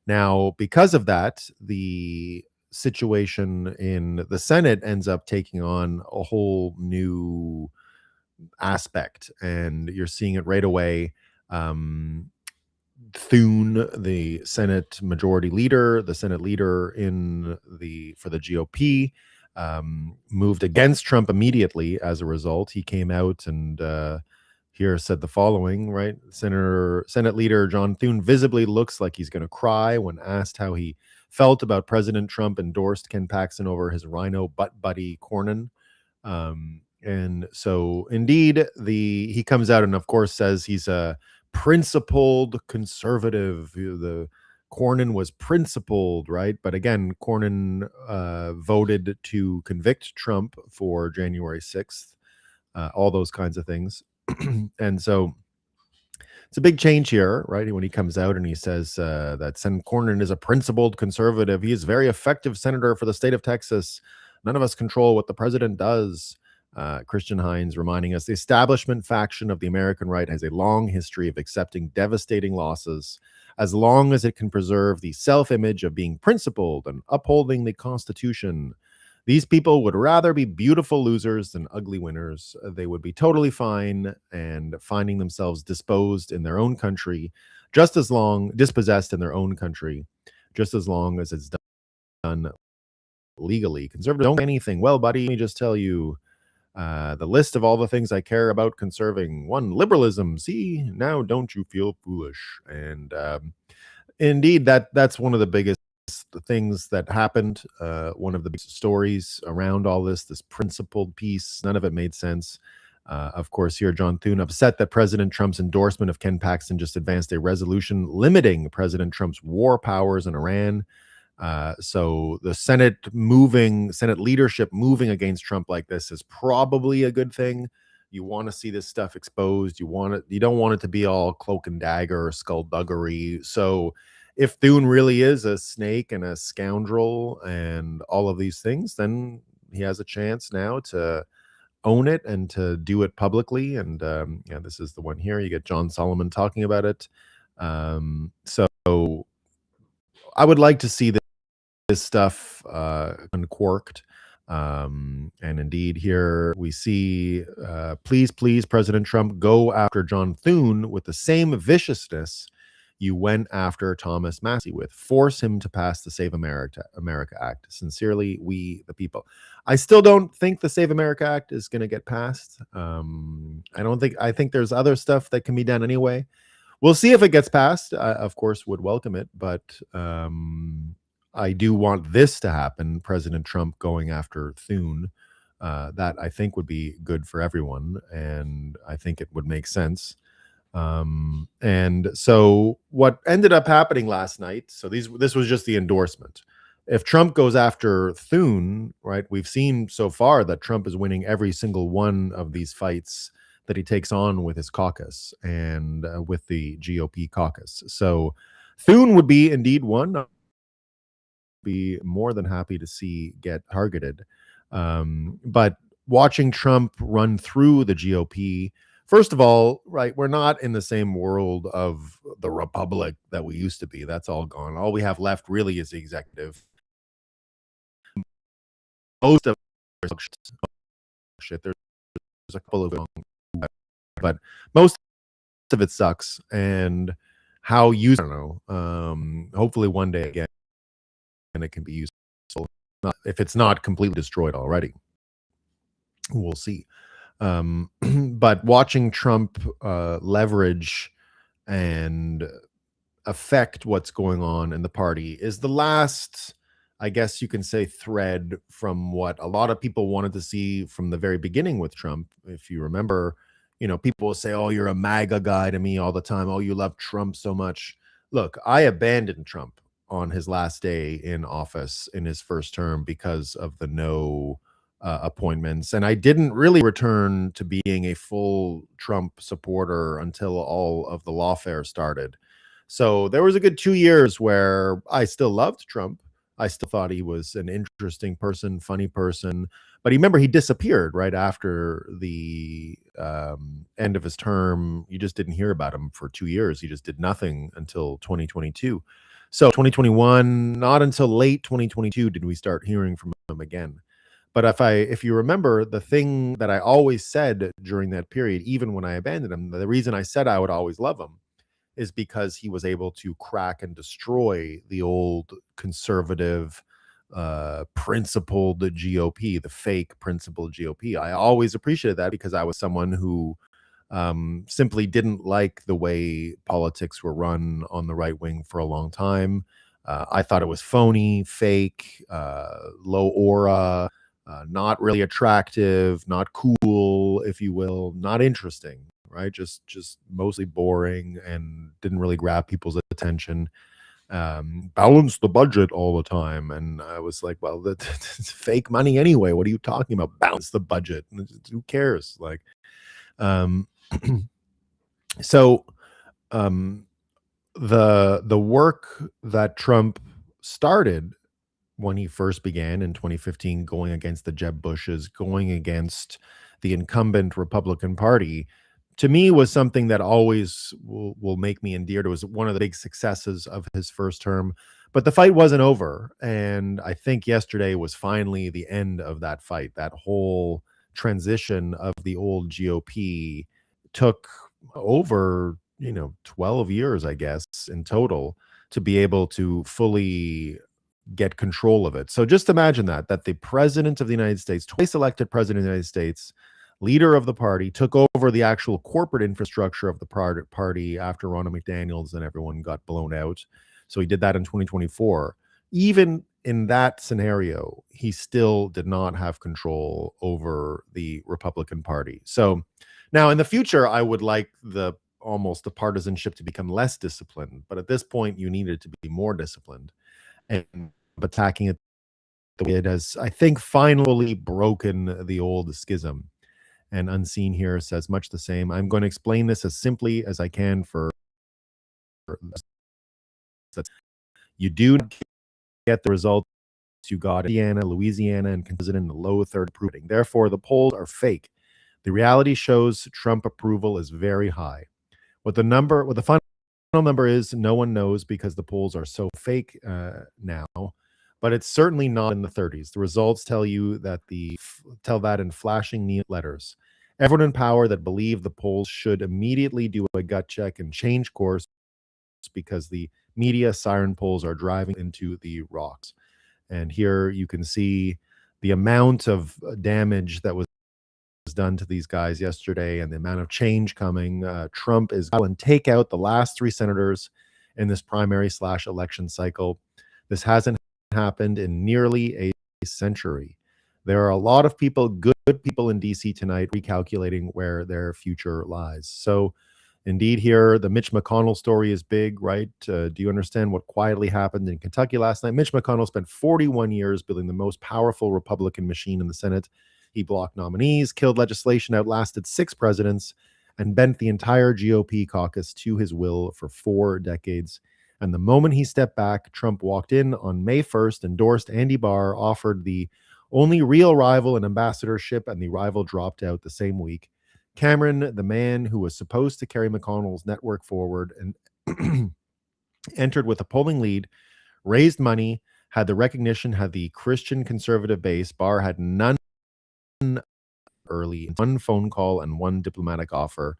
Now, because of that, the situation in the Senate ends up taking on a whole new aspect, and you're seeing it right away. Thune, the Senate Majority Leader, the Senate Leader for the GOP, moved against Trump immediately. As a result, he came out and here said the following, right? Senate Leader John Thune visibly looks like he's going to cry when asked how he felt about President Trump endorsed Ken Paxton over his rhino butt buddy Cornyn. And so indeed, he comes out and of course says he's a principled conservative. The Cornyn was principled, right? But again, Cornyn voted to convict Trump for January 6th, all those kinds of things. And so it's a big change here, right? When he comes out and he says that Senator Cornyn is a principled conservative. He is a very effective senator for the state of Texas. None of us control what the president does. Christian Hines reminding us the establishment faction of the American right has a long history of accepting devastating losses as long as it can preserve the self-image of being principled and upholding the Constitution. These people would rather be beautiful losers than ugly winners. They would be totally fine and finding themselves disposed in their own country, dispossessed in their own country, just as long as it's done legally. Conservatives don't do anything. Well, buddy, let me just tell you the list of all the things I care about conserving. 1, liberalism. See, now don't you feel foolish? And indeed, that's one of the biggest things that happened. One of the big stories around all this principled piece, none of it made sense. Of course, here, John Thune upset that President Trump's endorsement of Ken Paxton just advanced a resolution limiting President Trump's war powers in Iran. So the Senate leadership moving against Trump like this is probably a good thing. You want to see this stuff exposed. You don't want it to be all cloak and dagger or skullduggery. So if Thune really is a snake and a scoundrel and all of these things, then he has a chance now to own it and to do it publicly. And yeah, this is the one here. You get John Solomon talking about it. So I would like to see this stuff uncorked. And indeed, here we see, please, President Trump, go after John Thune with the same viciousness you went after Thomas Massie with. Force him to pass the Save America Act. Sincerely, we the people. I still don't think the Save America Act is going to get passed. I think there's other stuff that can be done anyway. We'll see if it gets passed. I, of course, would welcome it, but I do want this to happen, President Trump going after Thune. That I think would be good for everyone, and I think it would make sense. And so what ended up happening last night, so this was just the endorsement. If Trump goes after Thune, right, we've seen so far that Trump is winning every single one of these fights that he takes on with his caucus and with the GOP caucus. So Thune would be indeed one. Be more than happy to see get targeted. But watching Trump run through the GOP, first of all, right, we're not in the same world of the republic that we used to be. That's all gone. All we have left really is the executive. Most of shit. There's a couple of them, but most of it sucks. And how you, I don't know. Hopefully one day again, and it can be useful. If it's not completely destroyed already, we'll see. But watching Trump leverage and affect what's going on in the party is the last, I guess you can say, thread from what a lot of people wanted to see from the very beginning with Trump. If you remember, people will say, oh, you're a MAGA guy to me all the time. Oh, you love Trump so much. Look, I abandoned Trump on his last day in office in his first term because of the no appointments. And I didn't really return to being a full Trump supporter until all of the lawfare started. So there was a good 2 years where I still loved Trump. I still thought he was an interesting person, funny person. But remember, he disappeared right after the end of his term. You just didn't hear about him for 2 years. He just did nothing until 2022. So 2021, not until late 2022 did we start hearing from him again. But if you remember, the thing that I always said during that period, even when I abandoned him, the reason I said I would always love him is because he was able to crack and destroy the old conservative, principled GOP, the fake principled GOP. I always appreciated that because I was someone who simply didn't like the way politics were run on the right wing for a long time. I thought it was phony, fake, low aura, not really attractive, not cool, if you will, not interesting, right? Just mostly boring and didn't really grab people's attention. Balance the budget all the time. And I was like, well, that's fake money anyway. What are you talking about? Balance the budget. Who cares? Like, so the work that Trump started when he first began in 2015, going against the Jeb Bushes, going against the incumbent Republican Party, to me was something that always will make me endeared. It was one of the big successes of his first term, but the fight wasn't over. And I think yesterday was finally the end of that fight. That whole transition of the old GOP took over, 12 years, I guess, in total to be able to fully get control of it. So just imagine that the president of the United States, twice elected president of the United States, leader of the party, took over the actual corporate infrastructure of the party after Ronald McDaniels and everyone got blown out. So he did that in 2024. Even in that scenario, he still did not have control over the Republican Party. So now in the future, I would like almost the partisanship to become less disciplined. But at this point, you needed to be more disciplined. And attacking it the way it has, I think, finally broken the old schism. And Unseen here says much the same. I'm going to explain this as simply as I can for you do get the results you got in Indiana, Louisiana, and Kansas in the low third approval. Therefore, the polls are fake. The reality shows Trump approval is very high. What the final number is, no one knows because the polls are so fake now, but it's certainly not in the 30s. The results tell that in flashing neon letters. Everyone in power that believe the polls should immediately do a gut check and change course because the media siren polls are driving into the rocks. And here you can see the amount of damage that was done to these guys yesterday and the amount of change coming. Trump is going to take out the last three senators in this primary/election cycle. This hasn't happened in nearly a century. There are a lot of people, good people in DC tonight, recalculating where their future lies. So indeed here, the Mitch McConnell story is big, right? Do you understand what quietly happened in Kentucky last night? Mitch McConnell spent 41 years building the most powerful Republican machine in the Senate. He blocked nominees, killed legislation, outlasted 6 presidents, and bent the entire GOP caucus to his will for 4 decades. And the moment he stepped back, Trump walked in on May 1st, endorsed Andy Barr, offered the Only real rival and ambassadorship, and the rival dropped out the same week. Cameron, the man who was supposed to carry McConnell's network forward and entered with a polling lead, raised money, had the recognition, had the Christian conservative base. Barr had none early, one phone call and one diplomatic offer.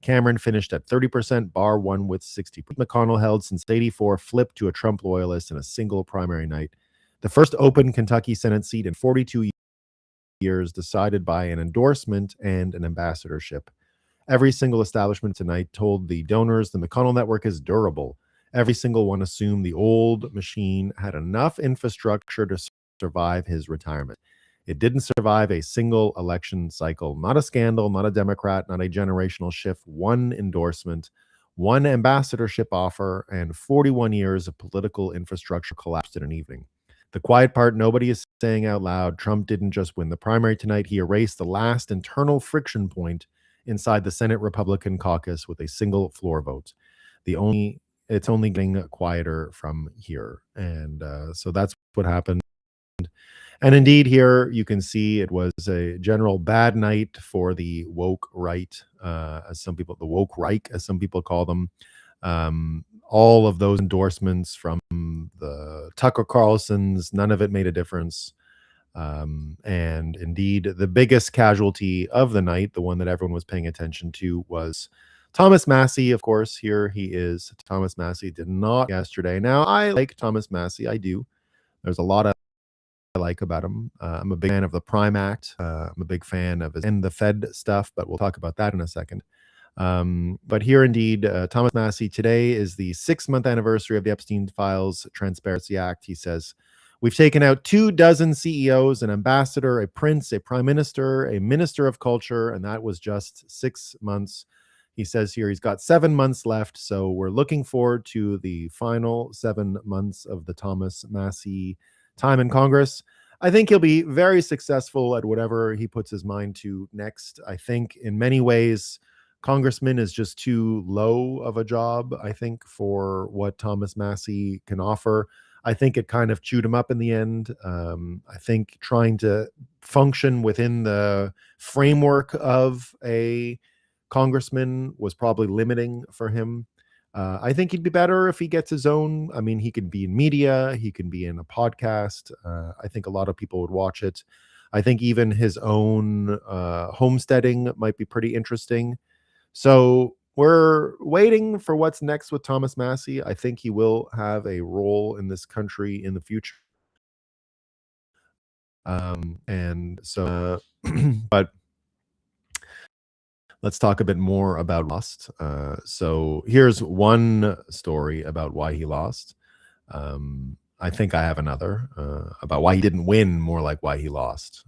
Cameron finished at 30%, Barr won with 60%. McConnell held since 84, flipped to a Trump loyalist in a single primary night. The first open Kentucky Senate seat in 42 years, decided by an endorsement and an ambassadorship. Every single establishment tonight told the donors the McConnell network is durable. Every single one assumed the old machine had enough infrastructure to survive his retirement. It didn't survive a single election cycle. Not a scandal, not a Democrat, not a generational shift. One endorsement, one ambassadorship offer, and 41 years of political infrastructure collapsed in an evening. The quiet part nobody is saying out loud: Trump didn't just win the primary tonight. He erased the last internal friction point inside the Senate Republican caucus with a single floor vote. It's only getting quieter from here. And so that's what happened. And indeed, here you can see it was a general bad night for the woke right, the woke Reich, as some people call them. All of those endorsements from the Tucker Carlsons, none of it made a difference. And indeed, the biggest casualty of the night, the one that everyone was paying attention to, was Thomas Massie. Of course, here he is. Thomas Massie did not yesterday. Now, I like Thomas Massie. I do. There's a lot I like about him. I'm a big fan of the Prime Act. I'm a big fan of his and the Fed stuff, but we'll talk about that in a second. But here indeed, Thomas Massie, today is the 6-month anniversary of the Epstein Files Transparency Act. He says, we've taken out 24 CEOs, an ambassador, a prince, a prime minister, a minister of culture, and that was just 6 months. He says here he's got 7 months left, so we're looking forward to the final 7 months of the Thomas Massie time in Congress. I think he'll be very successful at whatever he puts his mind to next. I think in many ways, congressman is just too low of a job, I think, for what Thomas Massie can offer. I think it kind of chewed him up in the end. I think trying to function within the framework of a congressman was probably limiting for him. I think he'd be better if he gets his own. I mean, he could be in media, he can be in a podcast. I think a lot of people would watch it. I think even his own homesteading might be pretty interesting. So we're waiting for what's next with Thomas Massie. I think he will have a role in this country in the future. But let's talk a bit more about lost. So here's one story about why he lost. I think I have another about why he didn't win, more like why he lost.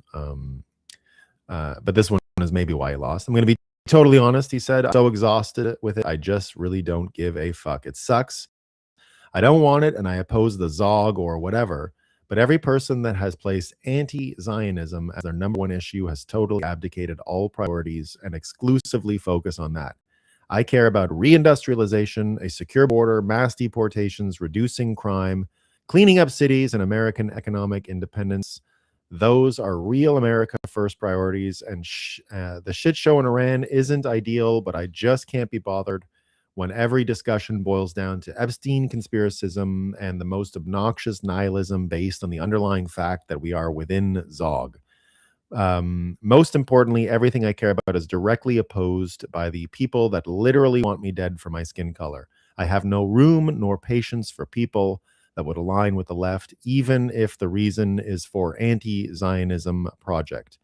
But this one is maybe why he lost. I'm going to be totally honest. He said, I'm so exhausted with it. I just really don't give a fuck. It sucks. I don't want it, and I oppose the Zog or whatever. But every person that has placed anti-Zionism as their number one issue has totally abdicated all priorities and exclusively focus on that. I care about reindustrialization, a secure border, mass deportations, reducing crime, cleaning up cities, and American economic independence. Those are real America first priorities. And the shit show in Iran isn't ideal, but I just can't be bothered when every discussion boils down to Epstein conspiracism and the most obnoxious nihilism based on the underlying fact that we are within Zog. Most importantly, everything I care about is directly opposed by the people that literally want me dead for my skin color. I have no room nor patience for people that would align with the left, even if the reason is for anti-Zionism project.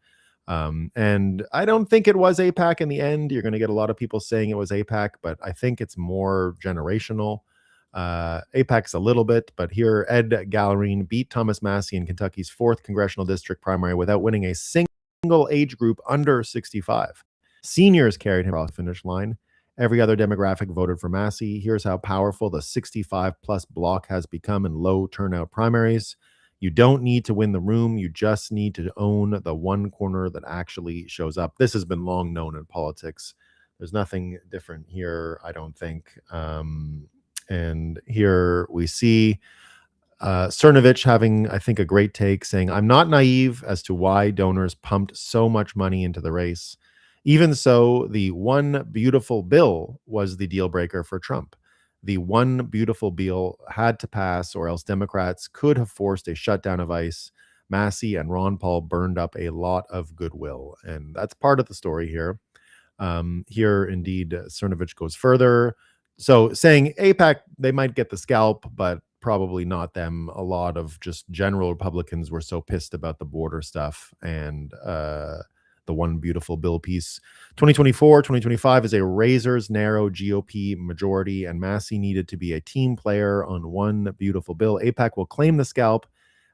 And I don't think it was AIPAC in the end. You're going to get a lot of people saying it was AIPAC, but I think it's more generational. AIPAC's a little bit, but here Ed Gallerine beat Thomas Massie in Kentucky's 4th congressional district primary without winning a single age group under 65. Seniors carried him across the finish line. Every other demographic voted for Massie. Here's how powerful the 65 plus bloc has become in low turnout primaries. You don't need to win the room. You just need to own the one corner that actually shows up. This has been long known in politics. There's nothing different here, I don't think. And here we see Cernovich having, I think, a great take saying, I'm not naive as to why donors pumped so much money into the race. Even so, the one beautiful bill was the deal breaker for Trump. The one beautiful bill had to pass, or else Democrats could have forced a shutdown of ICE. Massie and Ron Paul burned up a lot of goodwill. And that's part of the story here. Here, indeed, Cernovich goes further. So saying APAC, they might get the scalp, but probably not them. A lot of just general Republicans were so pissed about the border stuff and the one beautiful bill piece. 2024, 2025 is a razor's narrow GOP majority, and Massie needed to be a team player on one beautiful bill. APAC will claim the scalp,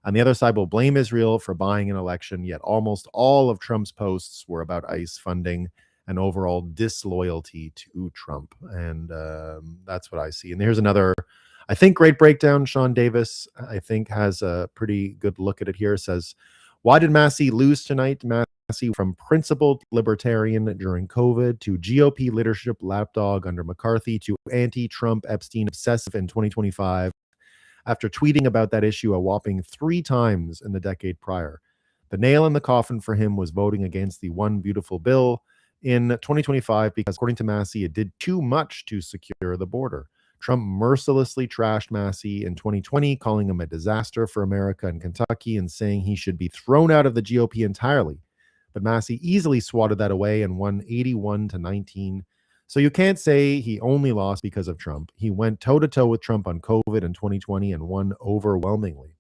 and the other side will blame Israel for buying an election, yet almost all of Trump's posts were about ICE funding and overall disloyalty to Trump. And that's what I see. And here's another, I think, great breakdown. Sean Davis, I think, has a pretty good look at it here. Says, why did Massie lose tonight? Massie from principled libertarian during COVID to GOP leadership lapdog under McCarthy to anti-Trump Epstein obsessive in 2025 after tweeting about that issue a whopping 3 times in the decade prior. The nail in the coffin for him was voting against the one beautiful bill in 2025 because, according to Massie, it did too much to secure the border. Trump mercilessly trashed Massie in 2020, calling him a disaster for America and Kentucky and saying he should be thrown out of the GOP entirely. But Massie easily swatted that away and won 81-19. So you can't say he only lost because of Trump. He went toe-to-toe with Trump on COVID in 2020 and won overwhelmingly.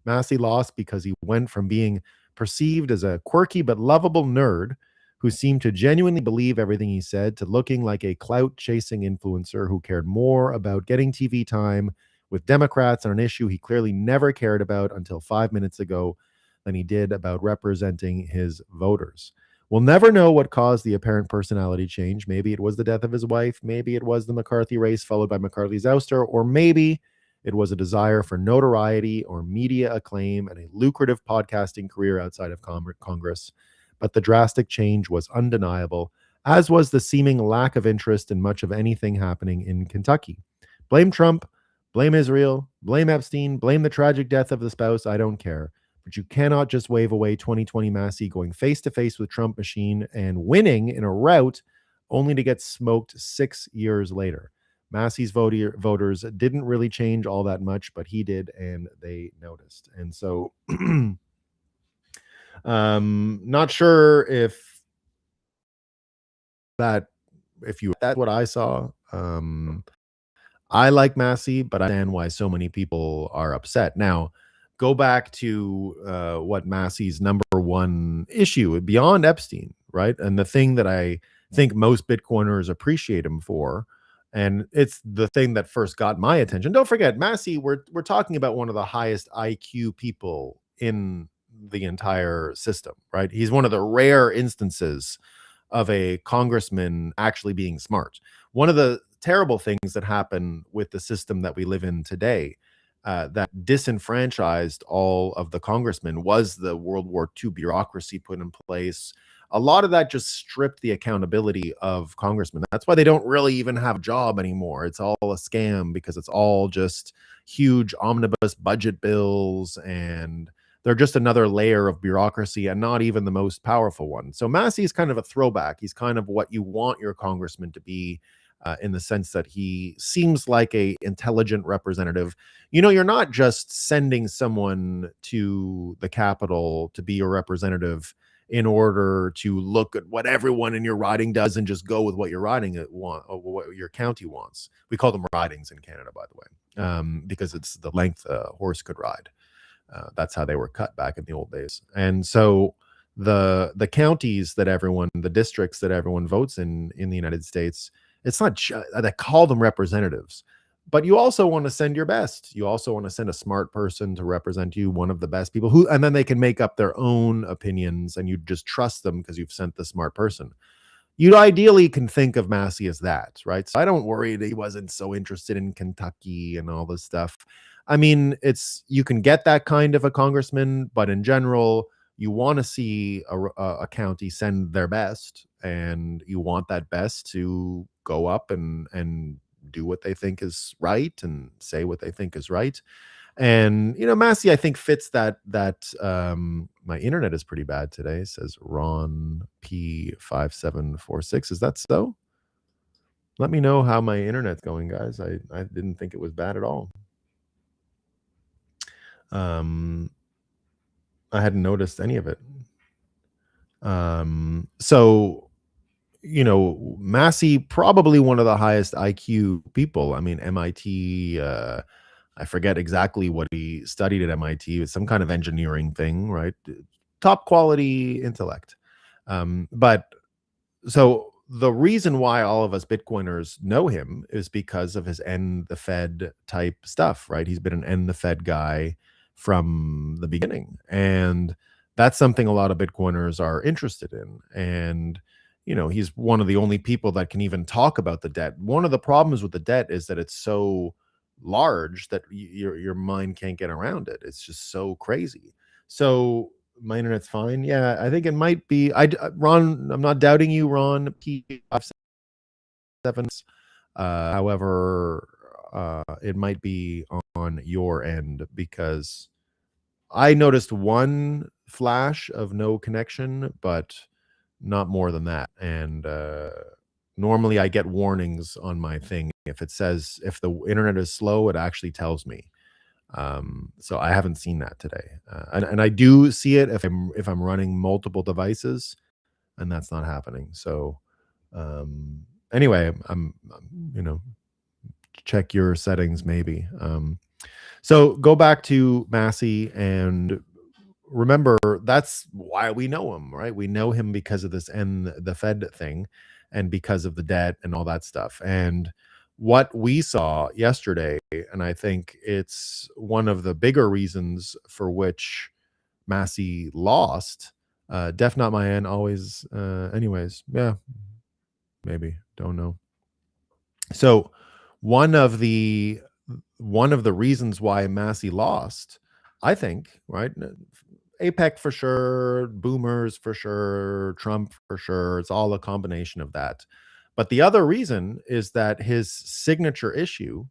Massie lost because he went from being perceived as a quirky but lovable nerd who seemed to genuinely believe everything he said to looking like a clout-chasing influencer who cared more about getting TV time with Democrats on an issue he clearly never cared about until 5 minutes ago than he did about representing his voters. We'll never know what caused the apparent personality change. Maybe it was the death of his wife. Maybe it was the McCarthy race followed by McCarthy's ouster. Or maybe it was a desire for notoriety or media acclaim and a lucrative podcasting career outside of Congress. But the drastic change was undeniable, as was the seeming lack of interest in much of anything happening in Kentucky. Blame Trump, blame Israel, blame Epstein, blame the tragic death of the spouse. I don't care. But you cannot just wave away 2020 Massie going face to face with Trump machine and winning in a rout only to get smoked 6 years later. Massie's voters didn't really change all that much, but he did, and they noticed. And so, not sure if that's what I saw. I like Massie, but I understand why so many people are upset. Now, go back to what Massie's number one issue beyond Epstein, right? And the thing that I think most Bitcoiners appreciate him for, and it's the thing that first got my attention. Don't forget, Massie, we're talking about one of the highest IQ people in the entire system, right? He's one of the rare instances of a congressman actually being smart. One of the terrible things that happen with the system that we live in today that disenfranchised all of the congressmen was the World War II bureaucracy put in place. A lot of that just stripped the accountability of congressmen. That's why they don't really even have a job anymore. It's all a scam because it's all just huge omnibus budget bills, and they're just another layer of bureaucracy and not even the most powerful one. So Massey is kind of a throwback. He's kind of what you want your congressman to be, in the sense that he seems like a intelligent representative. You know, you're not just sending someone to the Capitol to be your representative in order to look at what everyone in your riding does and just go with what your riding or what your county wants. We call them ridings in Canada, by the way, because it's the length a horse could ride. That's how they were cut back in the old days. And so the counties that everyone, the districts that everyone votes in the United States, it's not they call them representatives, but you also want to send your best. You also want to send a smart person to represent you, one of the best people who, and then they can make up their own opinions and you just trust them because you've sent the smart person. You ideally can think of Massie as that, right? So I don't worry that he wasn't so interested in Kentucky and all this stuff. I mean, you can get that kind of a congressman, but in general, you want to see a county send their best, and you want that best to go up and do what they think is right and say what they think is right. And Massie, I think, fits that. My internet is pretty bad today, says Ron P5746. Is that so? Let me know how my internet's going, guys. I didn't think it was bad at all. I hadn't noticed any of it. So Massie, probably one of the highest IQ people. I mean, MIT, I forget exactly what he studied at MIT. It's some kind of engineering thing, right? Top quality intellect. But so the reason why all of us Bitcoiners know him is because of his end the Fed type stuff, right? He's been an end the Fed guy from the beginning. And that's something a lot of Bitcoiners are interested in. And he's one of the only people that can even talk about the debt. One of the problems with the debt is that it's so large that your mind can't get around it. It's just so crazy. So my internet's fine. Yeah, I think it might be. Ron, I'm not doubting you, Ron P57. However, it might be on your end because I noticed one flash of no connection, but not more than that. And normally I get warnings on my thing. If it says if the internet is slow, it actually tells me. So I haven't seen that today. And I do see it if I'm running multiple devices, and that's not happening. So anyway, I'm check your settings maybe. So go back to Massie and remember that's why we know him, right? We know him because of this and the Fed thing and because of the debt and all that stuff. And what we saw yesterday, and I think it's one of the bigger reasons for which Massie lost. Def not my end, always. Anyways, yeah, maybe, don't know. So one of the reasons why Massie lost, I think, right? APEC for sure, boomers for sure, Trump for sure. It's all a combination of that. But the other reason is that his signature issue,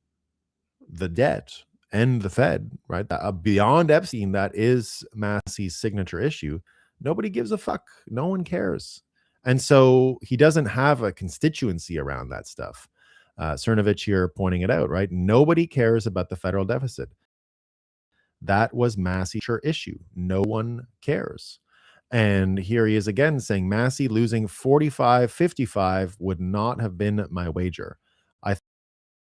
the debt and the Fed, right? Beyond Epstein, that is Massie's signature issue. Nobody gives a fuck. No one cares. And so he doesn't have a constituency around that stuff. Cernovich here pointing it out, right? Nobody cares about the federal deficit. That was Massie's issue. No one cares. And here he is again saying Massie losing 45-55 would not have been my wager. I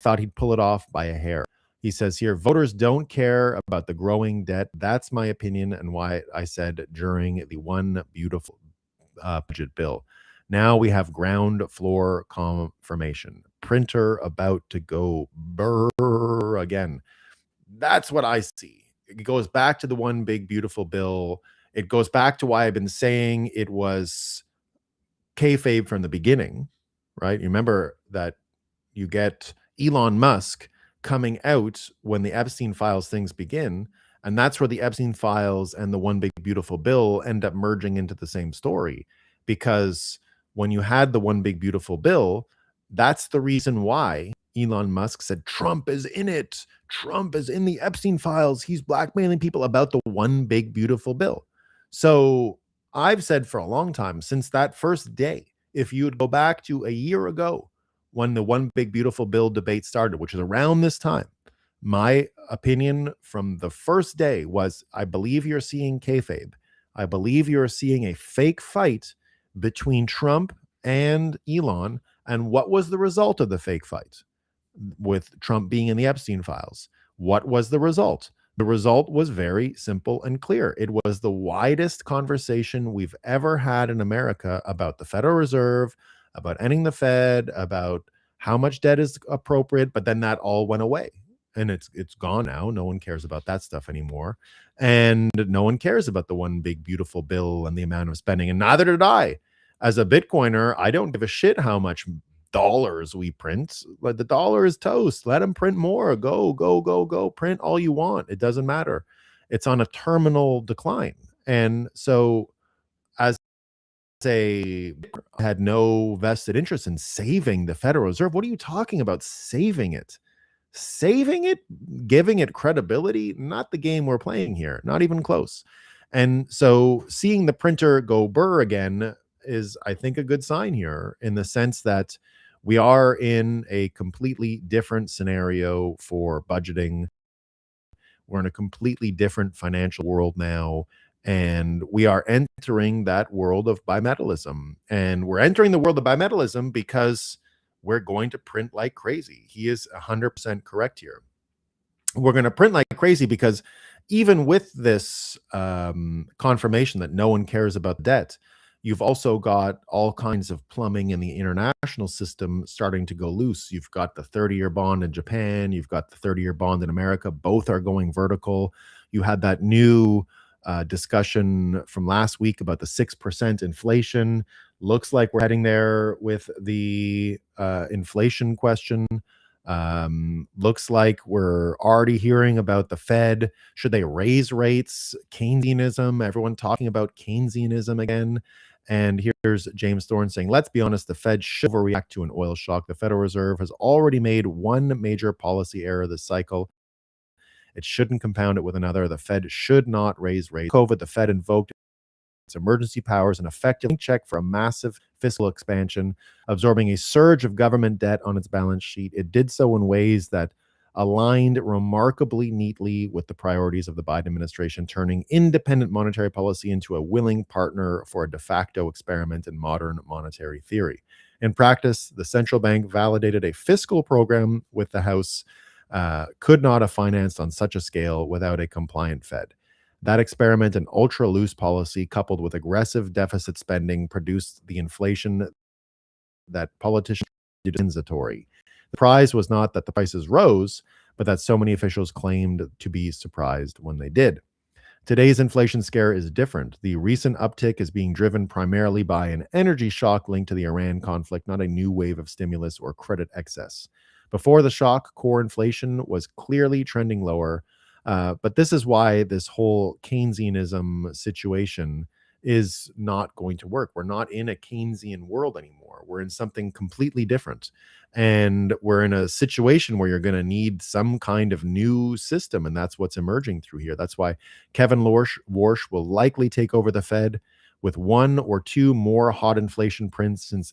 thought he'd pull it off by a hair. He says here, voters don't care about the growing debt. That's my opinion and why I said during the one beautiful budget bill. Now we have ground floor confirmation. Printer about to go burr again. That's what I see. It goes back to the one big beautiful bill. It goes back to why I've been saying it was kayfabe from the beginning, right? You remember that you get Elon Musk coming out when the Epstein files things begin, and that's where the Epstein files and the one big beautiful bill end up merging into the same story. Because when you had the one big beautiful bill, that's the reason why Elon Musk said Trump is in it. Trump is in the Epstein files. He's blackmailing people about the one big beautiful bill. So I've said for a long time, since that first day, if you would go back to a year ago when the one big beautiful bill debate started, which is around this time, my opinion from the first day was, I believe you're seeing kayfabe. I believe you're seeing a fake fight between Trump and Elon. And what was the result of the fake fight? With Trump being in the Epstein files, what was the result? The result was very simple and clear. It was the widest conversation we've ever had in America about the Federal Reserve, about ending the Fed, about how much debt is appropriate, but then that all went away. And it's gone now. No one cares about that stuff anymore. And no one cares about the one big beautiful bill and the amount of spending. And neither did I. As a Bitcoiner, I don't give a shit how much dollars we print. Like, the dollar is toast. Let them print more. Go, go, go, go. Print all you want. It doesn't matter. It's on a terminal decline. And so as a had no vested interest in saving the Federal Reserve. What are you talking about, saving it? Saving it, giving it credibility, not the game we're playing here, not even close. And so seeing the printer go burr again is, I think, a good sign here, in the sense that we are in a completely different scenario for budgeting. We're in a completely different financial world now, and we are entering that world of bimetallism. And we're entering the world of bimetallism because we're going to print like crazy. He is 100% correct here. We're going to print like crazy because even with this confirmation that no one cares about debt, you've also got all kinds of plumbing in the international system starting to go loose. You've got the 30-year bond in Japan. You've got the 30-year bond in America. Both are going vertical. You had that new discussion from last week about the 6% inflation. Looks like we're heading there with the inflation question. Looks like we're already hearing about the Fed. Should they raise rates? Keynesianism, everyone talking about Keynesianism again. And here's James Thorne saying, let's be honest, the Fed should overreact to an oil shock. The Federal Reserve has already made one major policy error this cycle. It shouldn't compound it with another. The Fed should not raise rates. COVID, the Fed invoked its emergency powers and effectively check for a massive fiscal expansion, absorbing a surge of government debt on its balance sheet. It did so in ways that aligned remarkably neatly with the priorities of the Biden administration, turning independent monetary policy into a willing partner for a de facto experiment in modern monetary theory. In practice, the central bank validated a fiscal program with the House could not have financed on such a scale without a compliant Fed. That experiment and ultra loose policy, coupled with aggressive deficit spending, produced the inflation that politicians did compensatory. The prize was not that the prices rose, but that so many officials claimed to be surprised when they did. Today's inflation scare is different. The recent uptick is being driven primarily by an energy shock linked to the Iran conflict, not a new wave of stimulus or credit excess. Before the shock, core inflation was clearly trending lower. But this is why this whole Keynesianism situation is not going to work. We're not in a Keynesian world anymore. We're in something completely different. And we're in a situation where you're going to need some kind of new system. And that's what's emerging through here. That's why Kevin Warsh will likely take over the Fed with one or two more hot inflation prints, since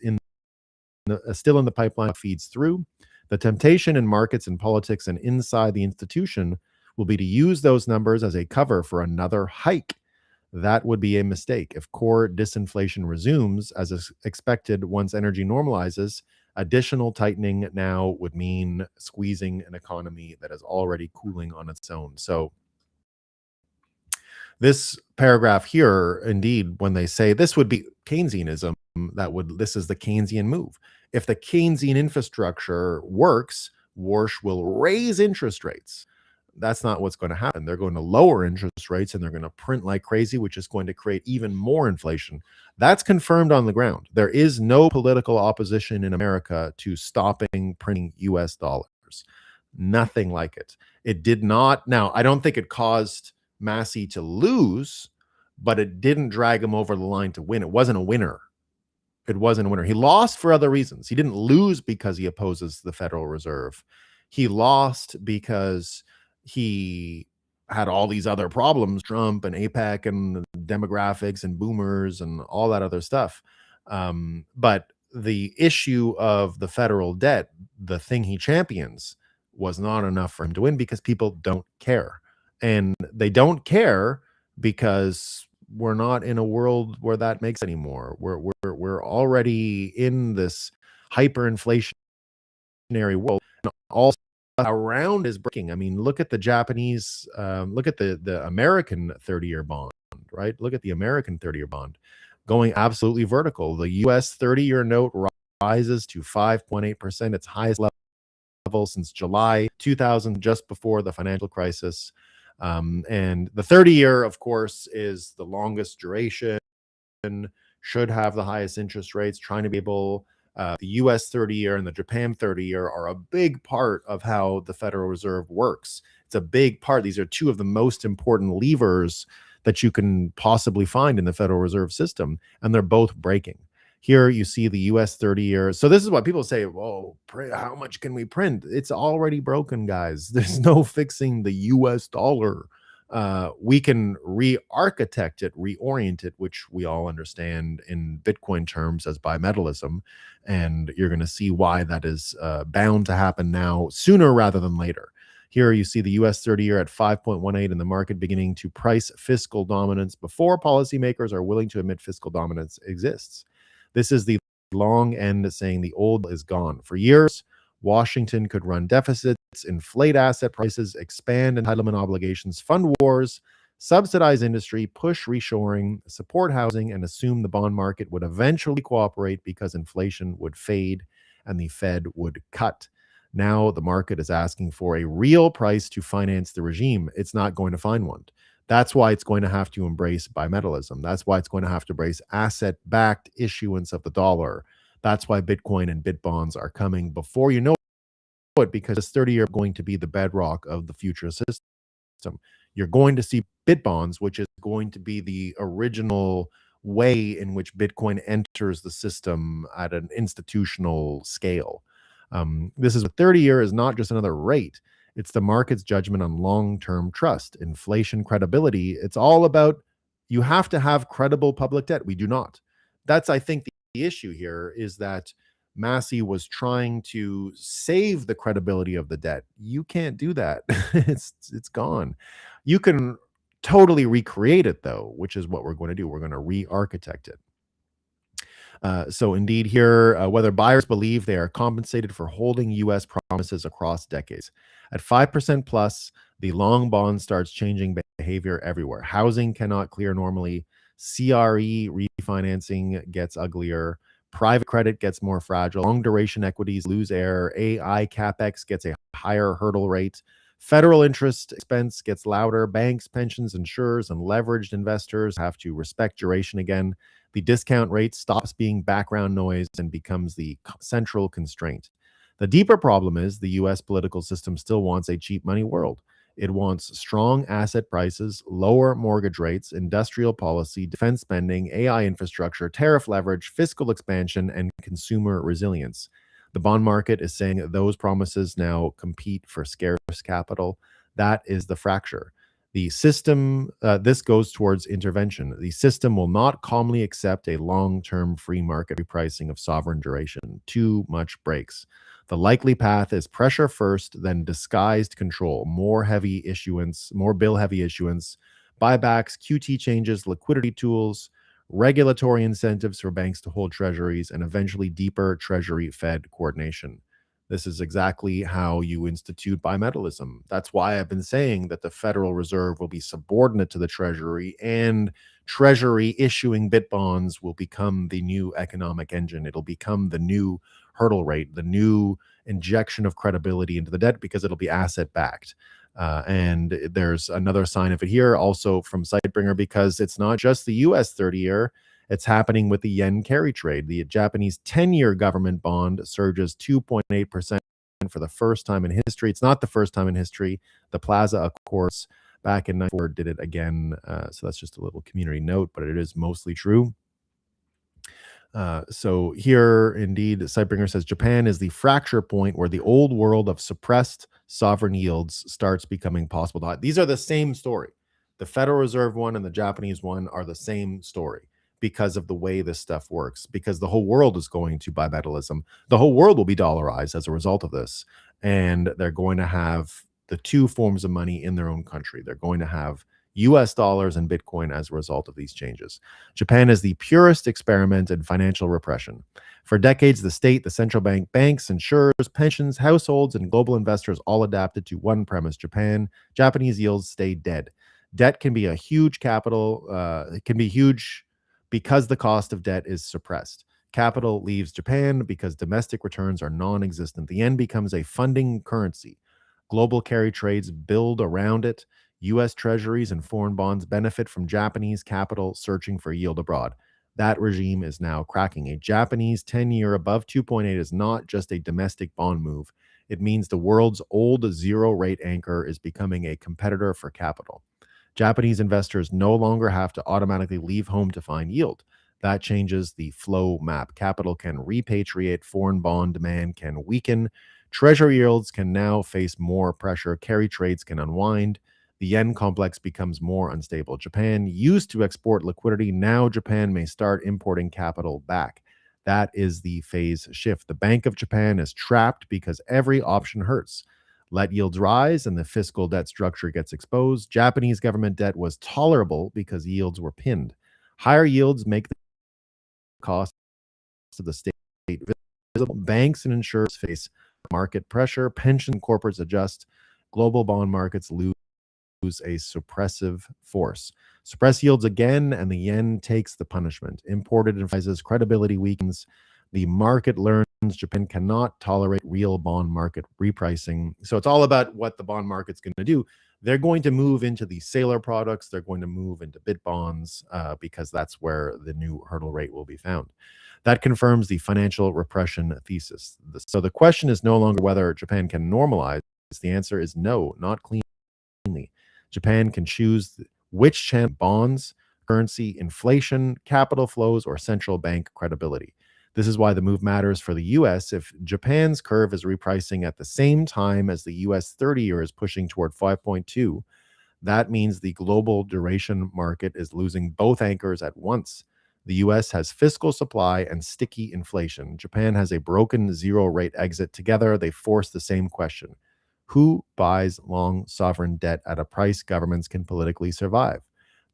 still in the pipeline feeds through. The temptation in markets and politics and inside the institution will be to use those numbers as a cover for another hike. That would be a mistake. If core disinflation resumes as is expected once energy normalizes, additional tightening now would mean squeezing an economy that is already cooling on its own. So this paragraph here, indeed, when they say this would be Keynesianism, this is the Keynesian move. If the Keynesian infrastructure works, Warsh will raise interest rates. That's not what's going to happen. They're going to lower interest rates and they're going to print like crazy, which is going to create even more inflation. That's confirmed on the ground. There is no political opposition in America to stopping printing US dollars. Nothing like it. It did not. Now, I don't think it caused Massie to lose, but it didn't drag him over the line to win. It wasn't a winner. It wasn't a winner. He lost for other reasons. He didn't lose because he opposes the Federal Reserve. He lost because he had all these other problems, Trump and APEC and demographics and boomers and all that other stuff. But the issue of the federal debt, the thing he champions, was not enough for him to win because people don't care. And they don't care because we're not in a world where that makes anymore. We're already in this hyperinflationary world, and all around is breaking. I mean, look at the Japanese, look at the American 30-year bond, right? Look at the American 30-year bond going absolutely vertical. The US 30-year note rises to 5.8%, its highest level since July 2000, just before the financial crisis. And the 30-year, of course, is the longest duration, should have the highest interest rates, trying to be able, the US 30-year and the Japan 30-year are a big part of how the Federal Reserve works. It's a big part. These are two of the most important levers that you can possibly find in the Federal Reserve system, and they're both breaking. Here you see the US 30 year. So this is what people say, whoa, how much can we print? It's already broken, guys. There's no fixing the US dollar. We can re-architect it, reorient it, which we all understand in Bitcoin terms as bimetallism. And you're going to see why that is bound to happen now sooner rather than later. Here you see the US 30 year at 5.18 in the market beginning to price fiscal dominance before policymakers are willing to admit fiscal dominance exists. This is the long end saying the old is gone. For years, Washington could run deficits, inflate asset prices, expand entitlement obligations, fund wars, subsidize industry, push reshoring, support housing, and assume the bond market would eventually cooperate because inflation would fade and the Fed would cut. Now the market is asking for a real price to finance the regime. It's not going to find one. That's why it's going to have to embrace bimetallism. That's why it's going to have to embrace asset-backed issuance of the dollar. That's why Bitcoin and Bitbonds are coming before you know it, because this 30 year going to be the bedrock of the future system. You're going to see Bitbonds, which is going to be the original way in which Bitcoin enters the system at an institutional scale. This is a 30 year is not just another rate. It's the market's judgment on long-term trust, inflation, credibility. It's all about, you have to have credible public debt. We do not. That's, I think, the issue here is that Massie was trying to save the credibility of the debt. You can't do that. It's gone. You can totally recreate it though, which is what we're going to do. We're going to re-architect it. So indeed here, whether buyers believe they are compensated for holding U.S. promises across decades. At 5% plus, the long bond starts changing behavior everywhere. Housing cannot clear normally. CRE refinancing gets uglier. Private credit gets more fragile. Long duration equities lose air. AI CapEx gets a higher hurdle rate. Federal interest expense gets louder. Banks, pensions, insurers, and leveraged investors have to respect duration again. The discount rate stops being background noise and becomes the central constraint. The deeper problem is the US political system still wants a cheap money world. It wants strong asset prices, lower mortgage rates, industrial policy, defense spending, AI infrastructure, tariff leverage, fiscal expansion, and consumer resilience. The bond market is saying those promises now compete for scarce capital. That is the fracture. The system, this goes towards intervention. The system will not calmly accept a long-term free market repricing of sovereign duration. Too much breaks. The likely path is pressure first, then disguised control, more heavy issuance, more bill-heavy issuance, buybacks, QT changes, liquidity tools, regulatory incentives for banks to hold treasuries, and eventually deeper Treasury-Fed coordination. This is exactly how you institute bimetallism. That's why I've been saying that the Federal Reserve will be subordinate to the Treasury, and Treasury issuing Bitbonds will become the new economic engine. It'll become the new hurdle rate, the new injection of credibility into the debt, because it'll be asset backed. And there's another sign of it here also from Sightbringer, because it's not just the US 30 year. It's happening with the yen carry trade. The Japanese 10-year government bond surges 2.8% for the first time in history. It's not the first time in history. The Plaza Accords back in 1994 did it again. So that's just a little community note, but it is mostly true. So here, indeed, Sightbringer says Japan is the fracture point where the old world of suppressed sovereign yields starts becoming possible. These are the same story. The Federal Reserve one and the Japanese one are the same story because of the way this stuff works, because the whole world is going to bimetallism. The whole world will be dollarized as a result of this. And they're going to have the two forms of money in their own country. They're going to have US dollars and Bitcoin as a result of these changes. Japan is the purest experiment in financial repression. For decades, the state, the central bank, banks, insurers, pensions, households, and global investors all adapted to one premise: Japanese yields stay dead. Debt can be a huge capital, it can be huge because the cost of debt is suppressed. Capital leaves Japan because domestic returns are non-existent. The yen becomes a funding currency. Global carry trades build around it. U.S. treasuries and foreign bonds benefit from Japanese capital searching for yield abroad. That regime is now cracking. A Japanese 10-year above 2.8 is not just a domestic bond move. It means the world's old zero-rate anchor is becoming a competitor for capital. Japanese investors no longer have to automatically leave home to find yield. That changes the flow map. Capital can repatriate, foreign bond demand can weaken, treasury yields can now face more pressure, carry trades can unwind, the yen complex becomes more unstable. Japan used to export liquidity. Now Japan may start importing capital back. That is the phase shift. The Bank of Japan is trapped because every option hurts. Let yields rise and the fiscal debt structure gets exposed. Japanese government debt was tolerable because yields were pinned. Higher yields make the cost of the state visible. Banks and insurers face market pressure. Pension corporates adjust. Global bond markets lose a suppressive force. Suppress yields again, and the yen takes the punishment. Imported advises, credibility weakens. The market learns Japan cannot tolerate real bond market repricing. So it's all about what the bond market's going to do. They're going to move into the sailor products. They're going to move into bit bonds because that's where the new hurdle rate will be found. That confirms the financial repression thesis. So the question is no longer whether Japan can normalize. The answer is no, not cleanly. Japan can choose which channel: bonds, currency, inflation, capital flows, or central bank credibility. This is why the move matters for the US. If Japan's curve is repricing at the same time as the US 30-year is pushing toward 5.2, that means the global duration market is losing both anchors at once. The US has fiscal supply and sticky inflation. Japan has a broken zero rate exit. Together, they force the same question: who buys long sovereign debt at a price governments can politically survive?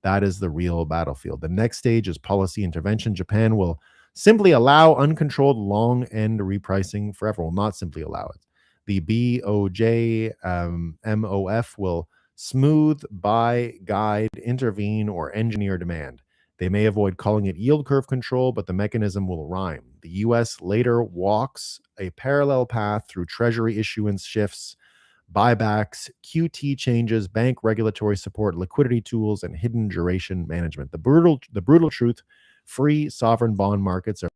That is the real battlefield. The next stage is policy intervention. Japan will simply allow uncontrolled long end repricing forever, will not simply allow it. The BOJ MOF will smooth, buy, guide, intervene, or engineer demand. They may avoid calling it yield curve control, but the mechanism will rhyme. The US later walks a parallel path through treasury issuance shifts, buybacks, QT changes, bank regulatory support, liquidity tools, and hidden duration management. The brutal truth: free sovereign bond markets are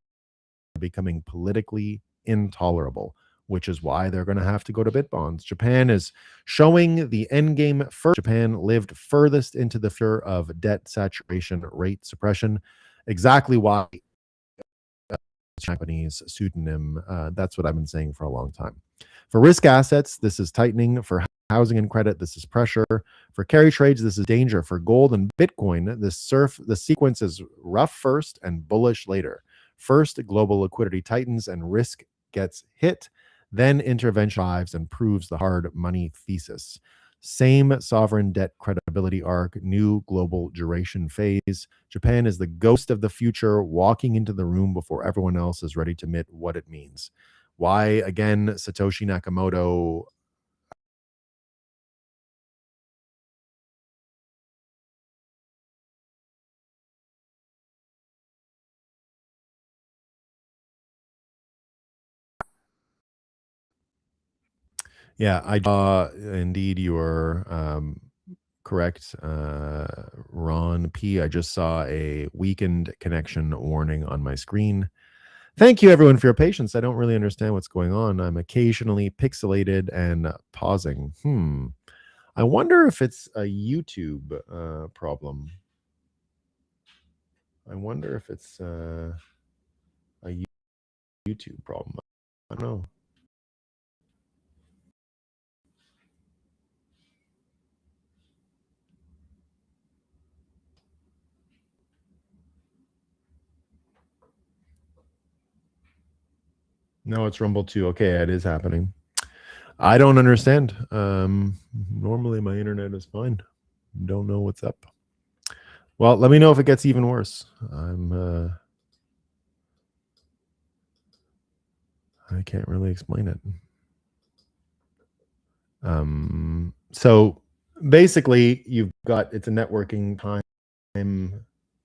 becoming politically intolerable, which is why they're going to have to go to bit bonds. Japan is showing the end game first. Japan lived furthest into the fear of debt saturation, rate suppression. Exactly why Japanese pseudonym. That's what I've been saying for a long time. For risk assets, this is tightening. For housing and credit, this is pressure. For carry trades, this is danger. For gold and Bitcoin, the sequence is rough first and bullish later. First, global liquidity tightens and risk gets hit. Then intervention arrives and proves the hard money thesis. Same sovereign debt credibility arc, new global duration phase. Japan is the ghost of the future, walking into the room before everyone else is ready to admit what it means. Why, again, Satoshi Nakamoto Yeah, indeed you are correct, Ron P. I just saw a weakened connection warning on my screen. Thank you, everyone, for your patience. I don't really understand what's going on. I'm occasionally pixelated and pausing. I wonder if it's a YouTube problem. I wonder if it's a YouTube problem. I don't know. No, it's Rumble too. Okay, it is happening. I don't understand. Normally my internet is fine. Don't know what's up. Well, let me know if it gets even worse. I can't really explain it. So basically you've got, it's a networking time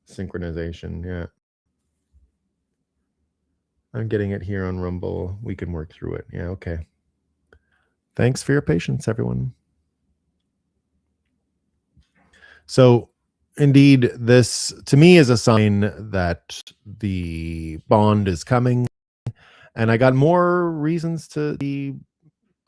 synchronization. Yeah. I'm getting it here on Rumble. We can work through it. Yeah, okay. Thanks for your patience, everyone. So indeed, this to me is a sign that the bond is coming. And I got more reasons to be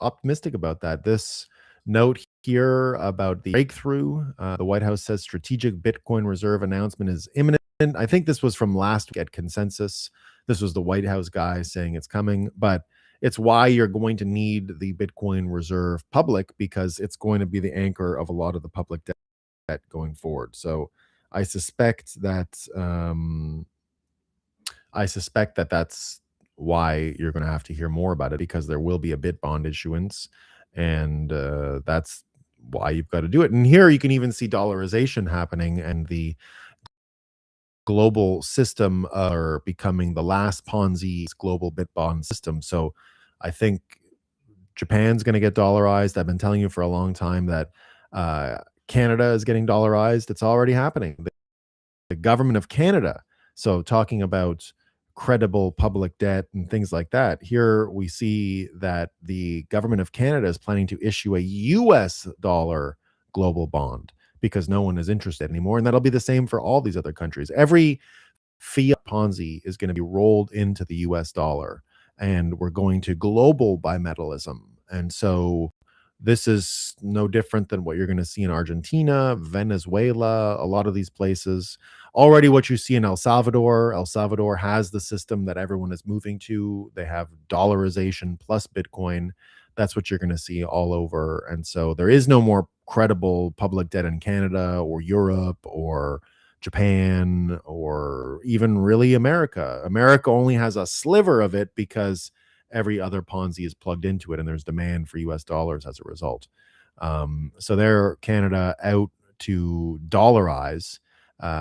optimistic about that. This note here about the breakthrough, the White House says strategic Bitcoin reserve announcement is imminent. I think this was from last week at Consensus. This was the White House guy saying it's coming, but it's why you're going to need the Bitcoin Reserve Public, because it's going to be the anchor of a lot of the public debt going forward. So I suspect that that's why you're going to have to hear more about it, because there will be a bit bond issuance, and that's why you've got to do it. And here you can even see dollarization happening, and the global system are becoming the last Ponzi global bit bond system. So I think Japan's going to get dollarized. I've been telling you for a long time that Canada is getting dollarized. It's already happening. The government of Canada. So talking about credible public debt and things like that, here we see that the government of Canada is planning to issue a US dollar global bond, because no one is interested anymore. And that'll be the same for all these other countries. Every fiat Ponzi is going to be rolled into the US dollar, and we're going to global bimetallism. And so this is no different than what you're going to see in Argentina, Venezuela, a lot of these places. Already what you see in El Salvador. El Salvador has the system that everyone is moving to. They have dollarization plus Bitcoin. That's what you're going to see all over. And so there is no more credible public debt in Canada or Europe or Japan or even really America. America only has a sliver of it because every other Ponzi is plugged into it, and there's demand for US dollars as a result. So they're Canada out to dollarize,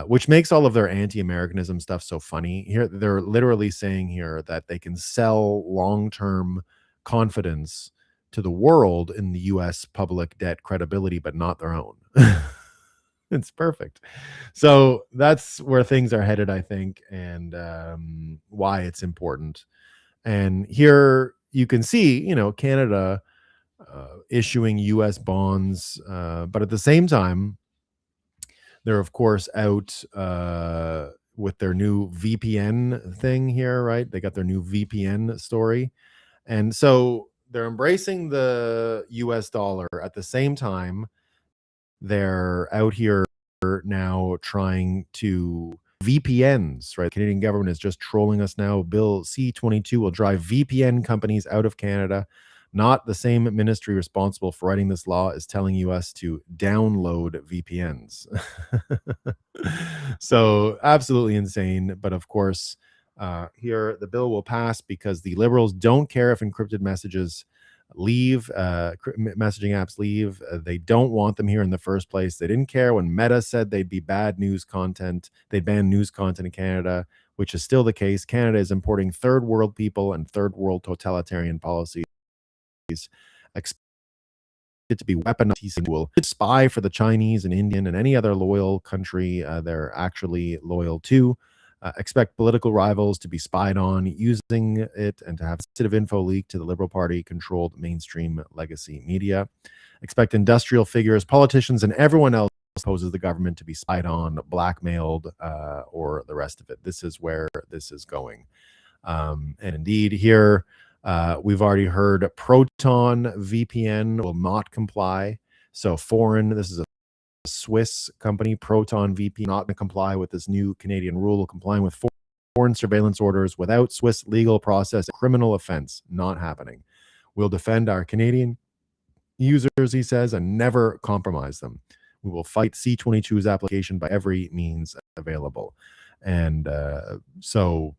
which makes all of their anti-Americanism stuff so funny. Here, they're literally saying here that they can sell long-term confidence to the world in the US public debt credibility, but not their own. It's perfect. So that's where things are headed, I think, and why it's important. And here you can see, Canada issuing US bonds, but at the same time, they're of course out with their new VPN thing here, right? They got their new VPN story. And so they're embracing the US dollar. At the same time, they're out here now trying to VPNs, right? The Canadian government is just trolling us now. Bill C-22 will drive VPN companies out of Canada. Not the same ministry responsible for writing this law is telling us to download VPNs. So absolutely insane. But of course, here the bill will pass because the Liberals don't care if encrypted messages leave, messaging apps leave. They don't want them here in the first place. They didn't care when Meta said they'd be bad news content. They'd ban news content in Canada, which is still the case. Canada is importing third world people and third world totalitarian policies. Expect it to be weaponized. Will spy for the Chinese and Indian and any other loyal country they're actually loyal to. Expect political rivals to be spied on using it and to have sensitive info leaked to the Liberal Party controlled mainstream legacy media. Expect industrial figures, politicians, and everyone else opposes the government to be spied on, blackmailed, or the rest of it. This is where this is going. And indeed, here we've already heard Proton VPN will not comply. So this is a Swiss company, Proton VPN, not going to comply with this new Canadian rule, complying with foreign surveillance orders without Swiss legal process, a criminal offense, not happening. We'll defend our Canadian users, he says, and never compromise them. We will fight C-22's application by every means available. And so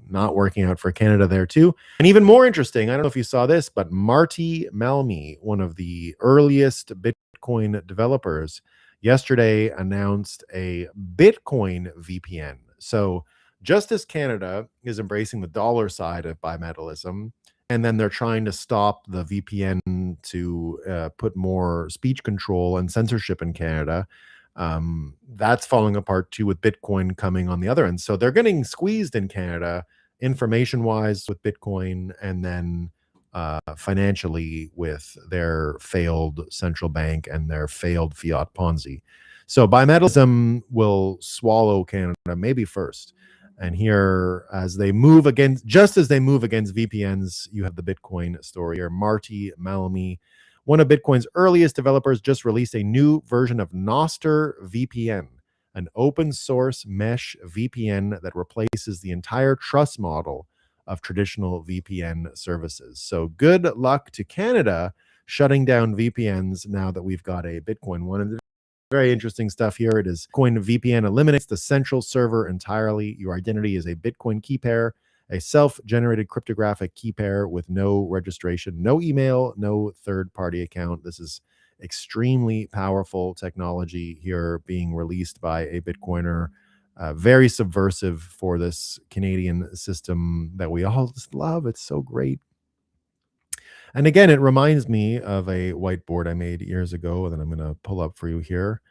not working out for Canada there too. And even more interesting, I don't know if you saw this, but Marty Malmy, one of the earliest Bitcoin developers, yesterday announced a Bitcoin VPN. So just as Canada is embracing the dollar side of bimetallism, and then they're trying to stop the VPN to put more speech control and censorship in Canada, that's falling apart too with Bitcoin coming on the other end. So they're getting squeezed in Canada information-wise with Bitcoin, and then financially with their failed central bank and their failed fiat Ponzi. So bimetallism will swallow Canada maybe first. And here, as they move against VPNs, you have the Bitcoin story here. Marty Malmy, one of Bitcoin's earliest developers, just released a new version of Noster VPN, an open source mesh VPN that replaces the entire trust model of traditional VPN services. So good luck to Canada shutting down VPNs now that we've got a Bitcoin one. And very interesting stuff here. It is Bitcoin VPN eliminates the central server entirely. Your identity is a Bitcoin key pair, a self-generated cryptographic key pair with no registration, no email, no third-party account. This is extremely powerful technology here being released by a Bitcoiner. Very subversive for this Canadian system that we all just love. It's so great. And again, it reminds me of a whiteboard I made years ago that I'm going to pull up for you here.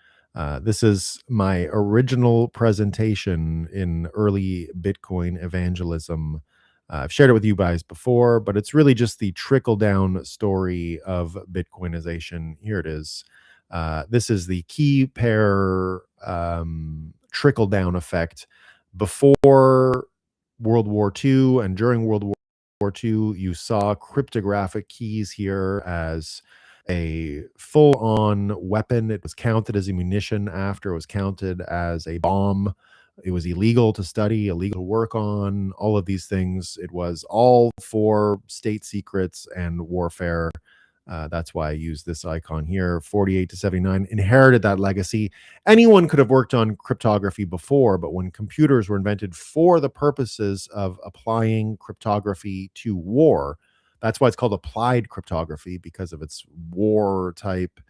This is my original presentation in early Bitcoin evangelism. I've shared it with you guys before, but it's really just the trickle down story of Bitcoinization. Here it is. This is the key pair trickle down effect before World War II and during World War II. You saw cryptographic keys here as a full-on weapon. It was counted as a munition after it was counted as a bomb. It was illegal to study, illegal to work on, all of these things. It was all for state secrets and warfare. That's why I use this icon here. 48 to 79 inherited that legacy. Anyone could have worked on cryptography before, but when computers were invented for the purposes of applying cryptography to war, that's why it's called applied cryptography, because of its war type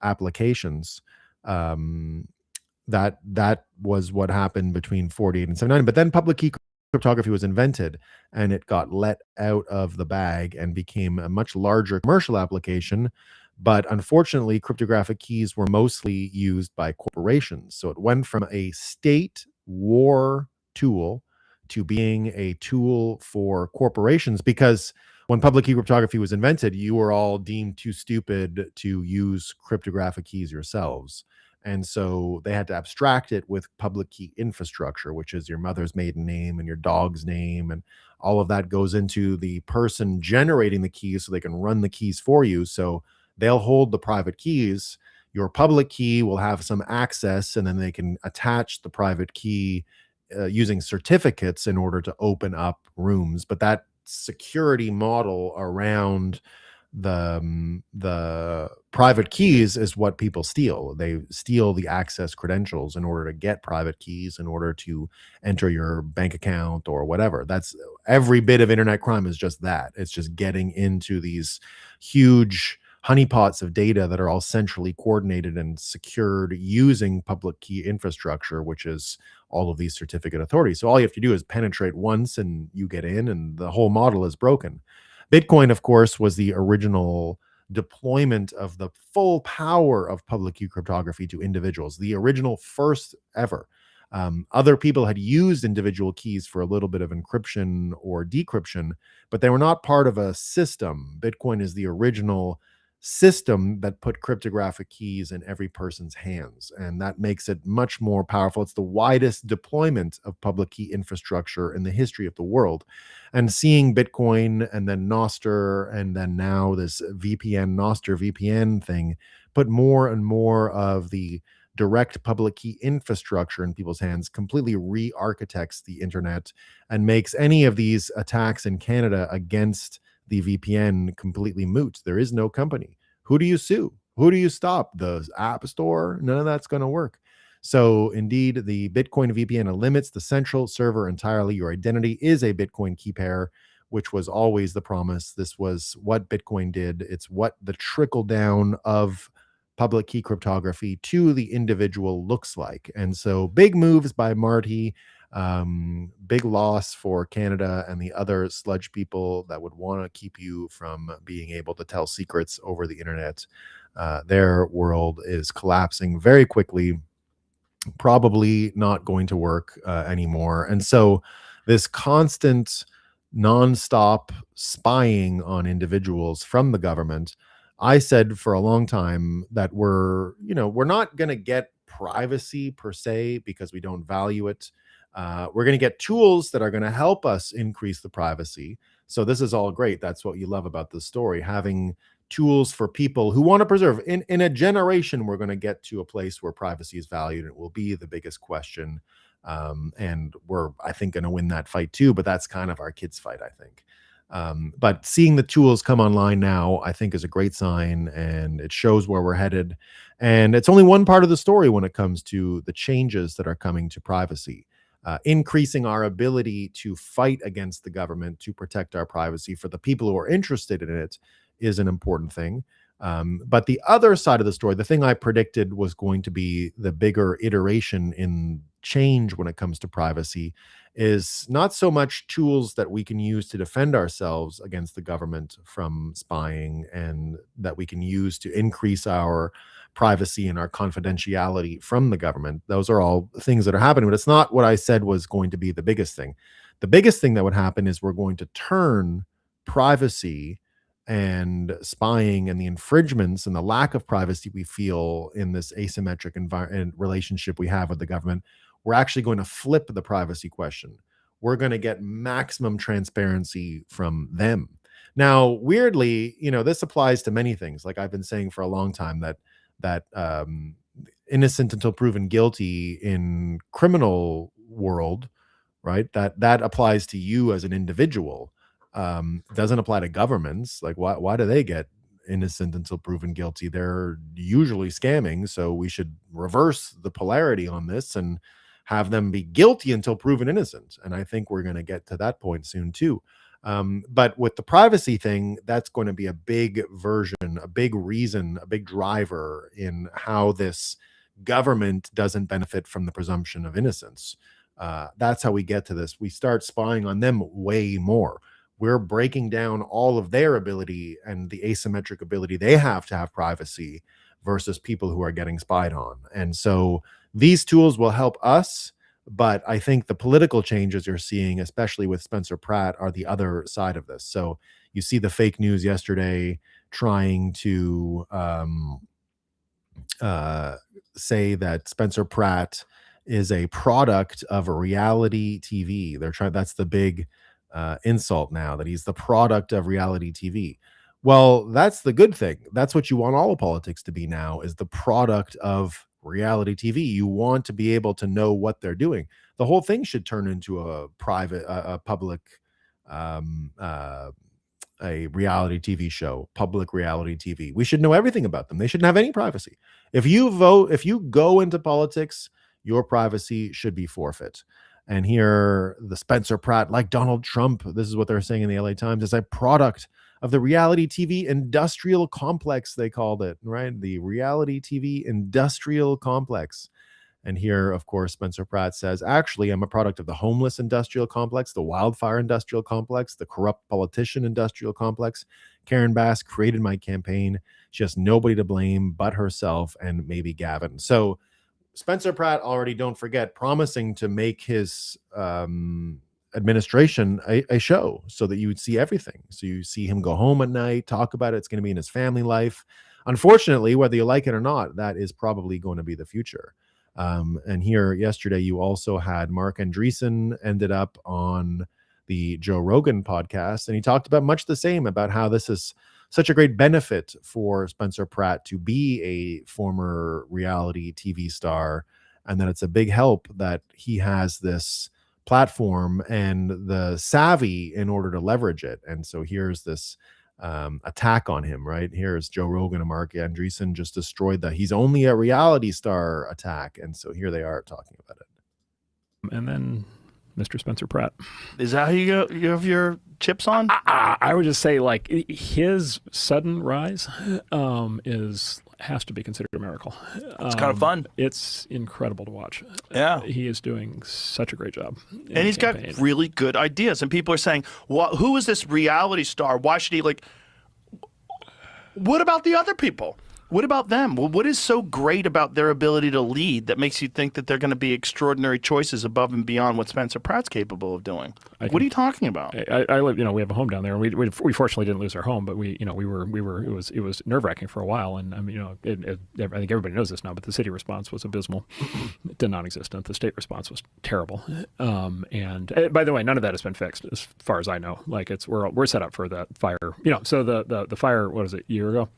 applications. That was what happened between 48 and 79. But then public key cryptography was invented, and it got let out of the bag and became a much larger commercial application. But unfortunately, cryptographic keys were mostly used by corporations. So it went from a state war tool to being a tool for corporations, because when public key cryptography was invented, you were all deemed too stupid to use cryptographic keys yourselves. And so they had to abstract it with public key infrastructure, which is your mother's maiden name and your dog's name. And all of that goes into the person generating the keys so they can run the keys for you. So they'll hold the private keys. Your public key will have some access, and then they can attach the private key using certificates in order to open up rooms. But that security model around the private keys is what people steal. They steal the access credentials in order to get private keys, in order to enter your bank account or whatever. That's every bit of internet crime is just that. It's just getting into these huge honeypots of data that are all centrally coordinated and secured using public key infrastructure, which is all of these certificate authorities. So all you have to do is penetrate once and you get in, and the whole model is broken. Bitcoin, of course, was the original deployment of the full power of public key cryptography to individuals, the original first ever. Other people had used individual keys for a little bit of encryption or decryption, but they were not part of a system. Bitcoin is the original system that put cryptographic keys in every person's hands, and that makes it much more powerful. It's the widest deployment of public key infrastructure in the history of the world. And seeing Bitcoin and then Nostr and then now this VPN, Nostr VPN thing, put more and more of the direct public key infrastructure in people's hands, completely re-architects the internet and makes any of these attacks in Canada against the VPN completely moot. There is no company. Who do you sue? Who do you stop? The App Store? None of that's going to work. So indeed, the Bitcoin VPN limits the central server entirely. Your identity is a Bitcoin key pair, which was always the promise. This was what Bitcoin did. It's what the trickle down of public key cryptography to the individual looks like. And so big moves by Marty. Big loss for Canada and the other sludge people that would want to keep you from being able to tell secrets over the internet. Their world is collapsing very quickly, probably not going to work anymore. And so this constant nonstop spying on individuals from the government, I said for a long time that we're not going to get privacy per se because we don't value it. We're going to get tools that are going to help us increase the privacy. So this is all great. That's what you love about this story, having tools for people who want to preserve. In a generation, we're going to get to a place where privacy is valued. It will be the biggest question. And we're, I think, going to win that fight too, but that's kind of our kids' fight, I think. But seeing the tools come online now, I think, is a great sign, and it shows where we're headed. And it's only one part of the story when it comes to the changes that are coming to privacy. Increasing our ability to fight against the government to protect our privacy for the people who are interested in it is an important thing. But the other side of the story, the thing I predicted was going to be the bigger iteration in change when it comes to privacy, is not so much tools that we can use to defend ourselves against the government from spying, and that we can use to increase our privacy and our confidentiality from the government. Those are all things that are happening, but it's not what I said was going to be the biggest thing. The biggest thing that would happen is we're going to turn privacy and spying and the infringements and the lack of privacy we feel in this asymmetric environment relationship we have with the government. We're actually going to flip the privacy question. We're going to get maximum transparency from them. Now, weirdly, this applies to many things. Like I've been saying for a long time, that innocent until proven guilty in criminal world, right? That applies to you as an individual. Doesn't apply to governments. Like why do they get innocent until proven guilty? They're usually scamming, so we should reverse the polarity on this and have them be guilty until proven innocent. And I think we're going to get to that point soon too. But with the privacy thing, that's going to be a big version, a big reason, a big driver in how this government doesn't benefit from the presumption of innocence. That's how we get to this. We start spying on them way more. We're breaking down all of their ability and the asymmetric ability they have to have privacy versus people who are getting spied on. And so these tools will help us, but I think the political changes you're seeing, especially with Spencer Pratt, are the other side of this. So you see the fake news yesterday trying to say that Spencer Pratt is a product of a reality TV. That's the big insult now, that he's the product of reality TV. Well, that's the good thing. That's what you want all of politics to be now, is the product of reality TV. You want to be able to know what they're doing. The whole thing should turn into a public, a reality TV show, public reality TV. We should know everything about them. They shouldn't have any privacy. If you go into politics, your privacy should be forfeit. And here, the Spencer Pratt, like Donald Trump, this is what they're saying in the LA Times, is a product of the reality TV industrial complex, they called it, right? The reality TV industrial complex. And here, of course, Spencer Pratt says, actually, I'm a product of the homeless industrial complex, the wildfire industrial complex, the corrupt politician industrial complex. Karen Bass created my campaign. She has nobody to blame but herself and maybe Gavin. So Spencer Pratt already, don't forget, promising to make his administration a show so that you would see everything. So you see him go home at night, talk about it. It's going to be in his family life. Unfortunately, whether you like it or not, that is probably going to be the future. And here yesterday, you also had Mark Andreessen ended up on the Joe Rogan podcast, and he talked about much the same, about how this is such a great benefit for Spencer Pratt to be a former reality TV star, and that it's a big help that he has this platform and the savvy in order to leverage it. And so here's this attack on him, right? Here's Joe Rogan and Mark Andreessen just destroyed that. He's only a reality star attack. And so here they are talking about it. And then Mr. Spencer Pratt. Is that how you have your chips on? I would just say, like, his sudden rise has to be considered a miracle. It's kind of fun. It's incredible to watch. Yeah. He is doing such a great job. And he's got really good ideas. And people are saying, well, who is this reality star? Why should he, like, what about the other people? What about them? Well, what is so great about their ability to lead that makes you think that they're going to be extraordinary choices above and beyond what Spencer Pratt's capable of doing? What are you talking about? I live, we have a home down there, and we fortunately didn't lose our home, but we were it was nerve wracking for a while, and I mean, I think everybody knows this now, but the city response was abysmal, non-existent. The state response was terrible, and by the way, none of that has been fixed as far as I know. Like we're set up for that fire, So the fire, what was it, a year ago?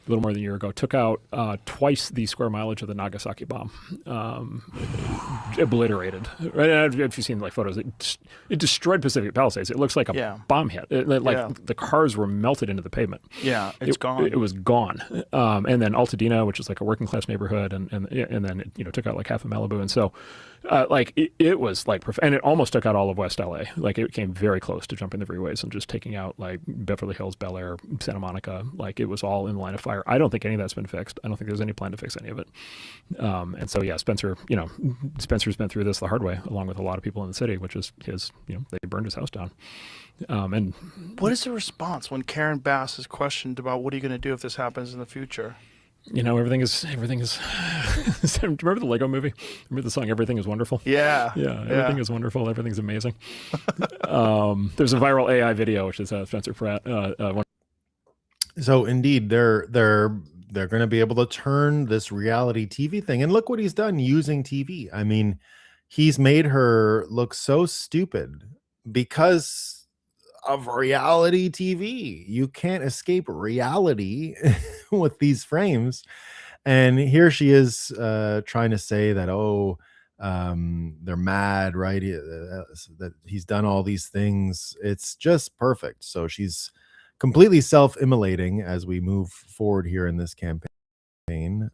A little more than a year ago, took out twice the square mileage of the Nagasaki bomb, obliterated. Right? If you've seen like photos, it destroyed Pacific Palisades. It looks like a bomb hit. The cars were melted into the pavement. Yeah, it's gone. It was gone. And then Altadena, which is like a working class neighborhood, and then it took out like half of Malibu, and so it was like, and it almost took out all of West LA. Like it came very close to jumping the freeways and just taking out like Beverly Hills, Bel Air, Santa Monica. Like it was all in the line of fire. I don't think any of that's been fixed. I don't think there's any plan to fix any of it. And so Spencer's been through this the hard way, along with a lot of people in the city, which is they burned his house down. And what is the response when Karen Bass is questioned about what are you going to do if this happens in the future? Everything is. Remember the Lego movie? Remember the song "Everything Is Wonderful"? Yeah, everything is wonderful. Everything's amazing. There's a viral AI video, which is Spencer Pratt. So indeed, they're going to be able to turn this reality TV thing, and look what he's done using TV. I mean, he's made her look so stupid because of reality TV. You can't escape reality with these frames. And here she is trying to say that, they're mad, right? That he's done all these things. It's just perfect. So she's completely self-immolating as we move forward here in this campaign.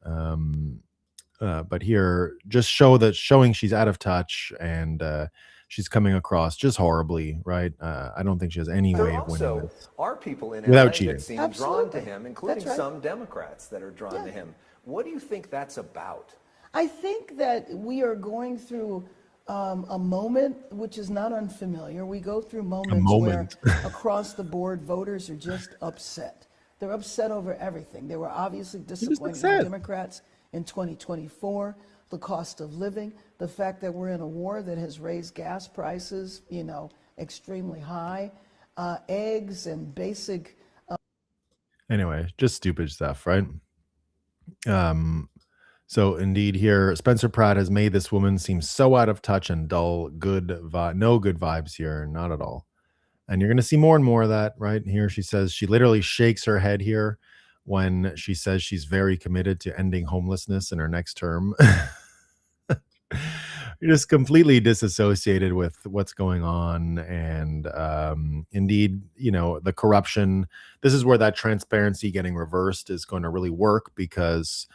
But here, just showing she's out of touch, and she's coming across just horribly, right? I don't think she has any way of winning this. Are people in without LA cheating that seem drawn to him, including some Democrats that are drawn to him. What do you think that's about? I think that we are going through a moment which is not unfamiliar. We go through moments where across the board voters are just upset. They're upset over everything. They were obviously disappointed in Democrats in 2024, the cost of living, the fact that we're in a war that has raised gas prices, extremely high, eggs and basic. Anyway, just stupid stuff, right? So indeed here, Spencer Pratt has made this woman seem so out of touch and dull. No good vibes here, not at all. And you're going to see more and more of that, right? Here she says, she literally shakes her head here when she says she's very committed to ending homelessness in her next term. You're just completely disassociated with what's going on. And indeed, the corruption, this is where that transparency getting reversed is going to really work, because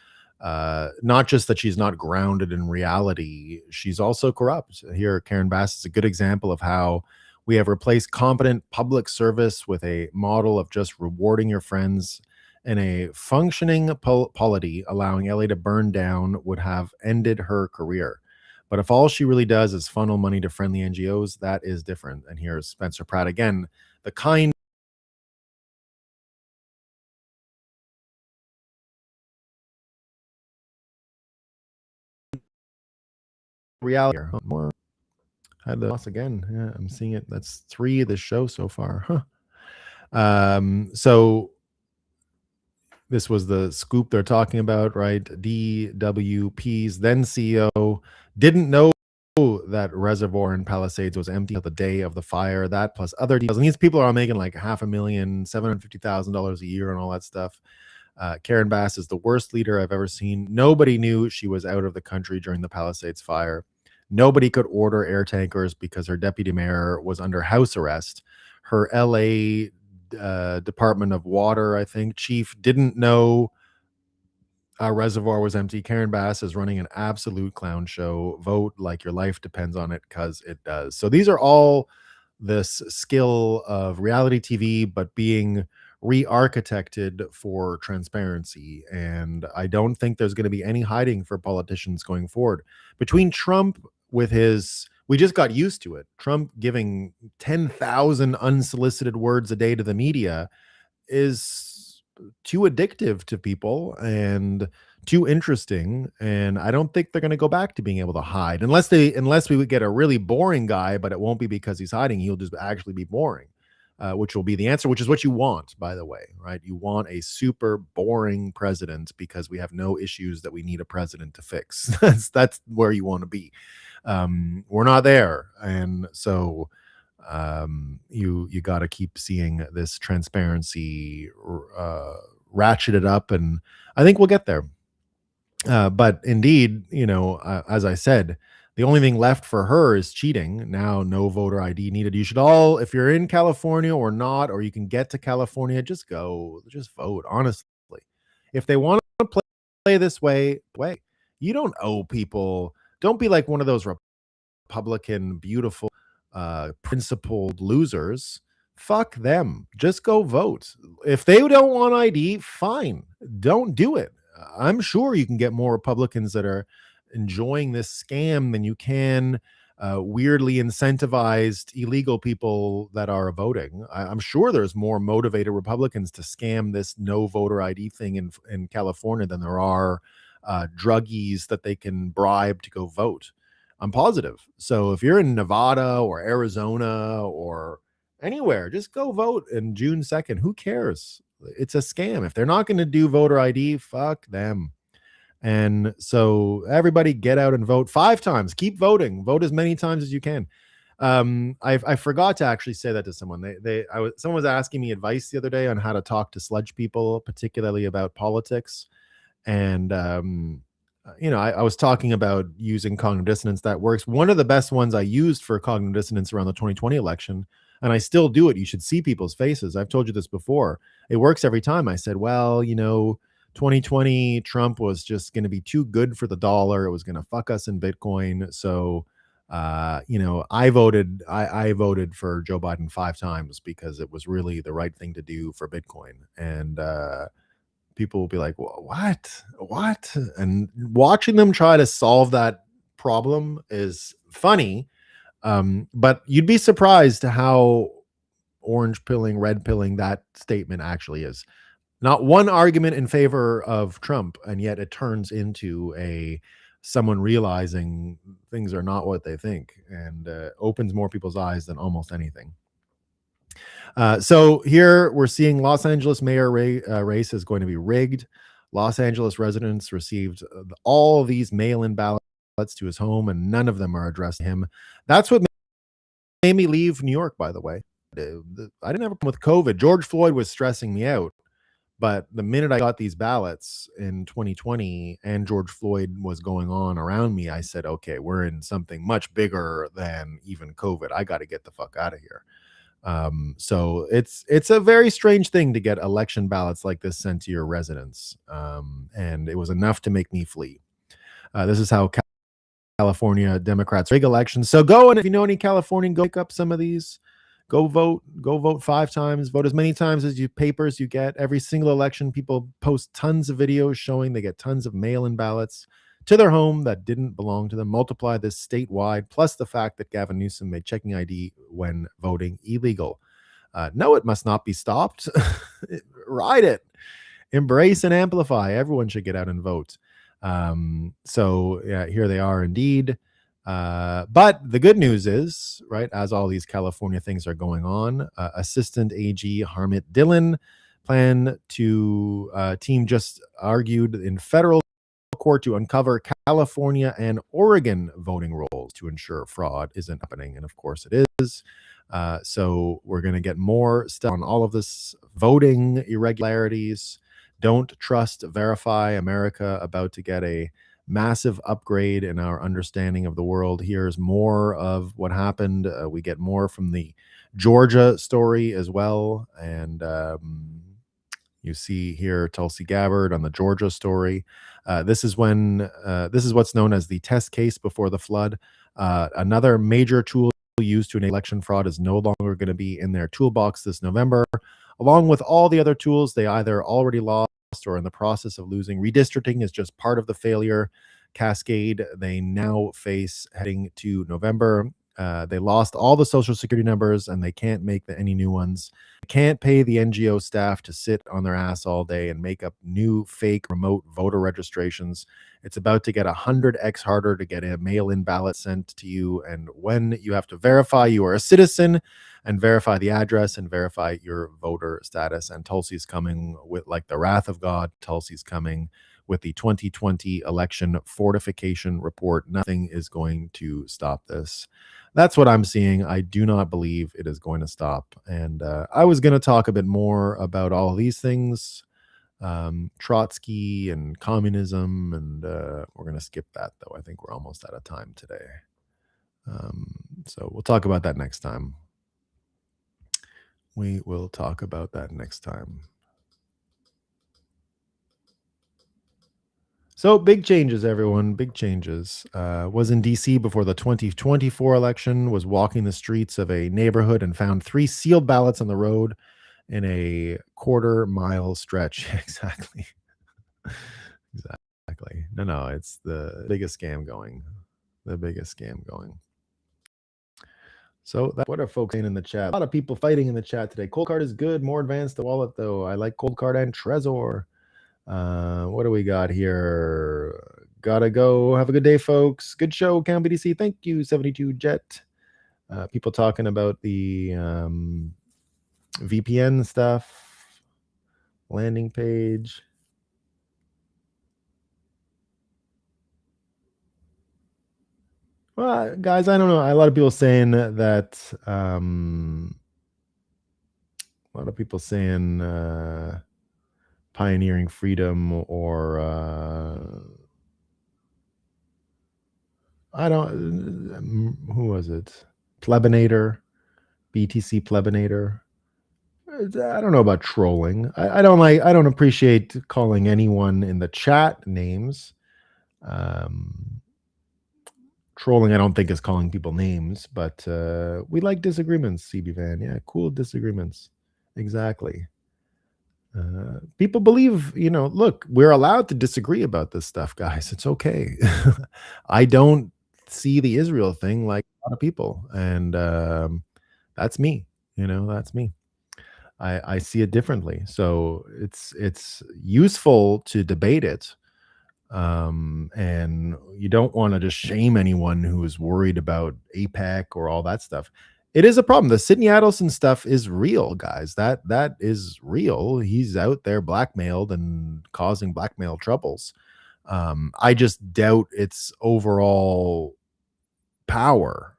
not just that she's not grounded in reality, she's also corrupt. Here, Karen Bass is a good example of how we have replaced competent public service with a model of just rewarding your friends, and a functioning polity allowing LA to burn down would have ended her career. But if all she really does is funnel money to friendly NGOs, that is different. And here's Spencer Pratt again, the kind reality. More had the loss again. Yeah, I'm seeing it. That's 3 of the show so far. So this was the scoop they're talking about, right? DWP's then CEO didn't know that reservoir in Palisades was empty the day of the fire. That plus other details, and these people are all making like $500,000, $750,000 a year, and all that stuff. Karen Bass is the worst leader I've ever seen. Nobody knew she was out of the country during the Palisades fire. Nobody could order air tankers because her deputy mayor was under house arrest. Her LA Department of Water, I think, chief didn't know our reservoir was empty. Karen Bass is running an absolute clown show. Vote like your life depends on it, because it does. So these are all this skill of reality TV, but being re-architected for transparency. And I don't think there's going to be any hiding for politicians going forward. Between Trump with his, we just got used to it, Trump giving 10,000 unsolicited words a day to the media is too addictive to people and too interesting, and I don't think they're going to go back to being able to hide unless we would get a really boring guy, but it won't be because he's hiding. He'll just actually be boring, which will be the answer, which is what you want, by the way, right? You want a super boring president because we have no issues that we need a president to fix. That's where you want to be. We're not there, and so you got to keep seeing this transparency ratcheted up, and I think we'll get there. But indeed, as I said, the only thing left for her is cheating. Now, no voter ID needed. You should all, if you're in California or not, or you can get to California, just vote. Honestly, if they want to play this way, you don't owe people. Don't be like one of those Republican, beautiful, principled losers. Fuck them. Just go vote. If they don't want ID, fine. Don't do it. I'm sure you can get more Republicans that are enjoying this scam than you can weirdly incentivized illegal people that are voting. I'm sure there's more motivated Republicans to scam this no voter ID thing in California than there are druggies that they can bribe to go vote. I'm positive. So if you're in Nevada or Arizona or anywhere, just go vote in June 2nd. Who cares? It's a scam. If they're not going to do voter ID, fuck them. And so everybody get out and vote 5 times. Keep voting. Vote as many times as you can. I forgot to actually say that to someone. Someone was asking me advice the other day on how to talk to sludge people, particularly about politics. And I was talking about using cognitive dissonance. That works. One of the best ones I used for cognitive dissonance around the 2020 election, and I still do it. You should see people's faces. I've told you this before. It works every time. I said, well, 2020 Trump was just going to be too good for the dollar. It was going to fuck us in Bitcoin. So, I voted for Joe Biden 5 times because it was really the right thing to do for Bitcoin. And people will be like, well, what? And watching them try to solve that problem is funny. But you'd be surprised how orange pilling, red pilling that statement actually is. Not one argument in favor of Trump, and yet it turns into someone realizing things are not what they think, and opens more people's eyes than almost anything. So here we're seeing Los Angeles mayor race is going to be rigged. Los Angeles residents received all these mail-in ballots to his home, and none of them are addressed to him. That's what made me leave New York, by the way. I didn't have a problem with COVID. George Floyd was stressing me out. But the minute I got these ballots in 2020 and George Floyd was going on around me, I said, okay, we're in something much bigger than even COVID. I got to get the fuck out of here. So it's a very strange thing to get election ballots like this sent to your residence. And it was enough to make me flee. This is how California Democrats rig elections. So go, and if you know any Californian, go pick up some of these. Go vote 5 times, vote as many times as papers you get. Every single election, people post tons of videos showing they get tons of mail-in ballots to their home that didn't belong to them. Multiply this statewide, plus the fact that Gavin Newsom made checking ID when voting illegal. No, it must not be stopped. Ride it. Embrace and amplify. Everyone should get out and vote. So yeah, here they are indeed. But the good news is, right, as all these California things are going on, Assistant AG Harmit Dillon team just argued in federal court to uncover California and Oregon voting rolls to ensure fraud isn't happening. And of course it is. So we're going to get more stuff on all of this voting irregularities. Don't trust, verify America, about to get a massive upgrade in our understanding of the world. Here's more of what happened. We get more from the Georgia story as well. And you see here Tulsi Gabbard on the Georgia story. This is what's known as the test case before the flood. Another major tool used to enable election fraud is no longer going to be in their toolbox this November. Along with all the other tools they either already lost or in the process of losing. Redistricting is just part of the failure cascade they now face heading to November. They lost all the social security numbers, and they can't make any new ones. They can't pay the NGO staff to sit on their ass all day and make up new fake remote voter registrations. It's about to get 100x harder to get a mail-in ballot sent to you, and when you have to verify you are a citizen and verify the address and verify your voter status. And Tulsi's coming with like the wrath of God. Tulsi's coming with the 2020 election fortification report. Nothing is going to stop this. That's what I'm seeing. I do not believe it is going to stop. And I was going to talk a bit more about all of these things, Trotsky and communism, and we're going to skip that, though. I think we're almost out of time today. So we'll talk about that next time. We will talk about that next time. So big changes, everyone. Big changes. Was in DC before the 2024 election, was walking the streets of a neighborhood and found 3 sealed ballots on the road in a quarter-mile stretch. Exactly. Exactly. No, it's the biggest scam going. The biggest scam going. So what are folks saying in the chat? A lot of people fighting in the chat today. Cold Card is good. More advanced the wallet, though. I like Cold Card and Trezor. What do we got here? Gotta go. Have a good day, folks. Good show, Cam BDC. Thank you, 72 Jet. People talking about the VPN stuff, landing page. Well, guys, I don't know. A lot of people saying that. A lot of people saying pioneering freedom, or I don't. Who was it? Plebinator, BTC Plebinator. I don't know about trolling. I don't like. I don't appreciate calling anyone in the chat names. Trolling, I don't think, is calling people names, but we like disagreements, CB Van. Yeah, cool disagreements. Exactly. People believe, look, we're allowed to disagree about this stuff, guys. It's okay. I don't see the Israel thing like a lot of people, and that's me. That's me. I see it differently. So it's useful to debate it. And you don't want to just shame anyone who is worried about APEC or all that stuff. It is a problem. The Sidney Adelson stuff is real, guys. That is real. He's out there blackmailed and causing blackmail troubles. I just doubt its overall power.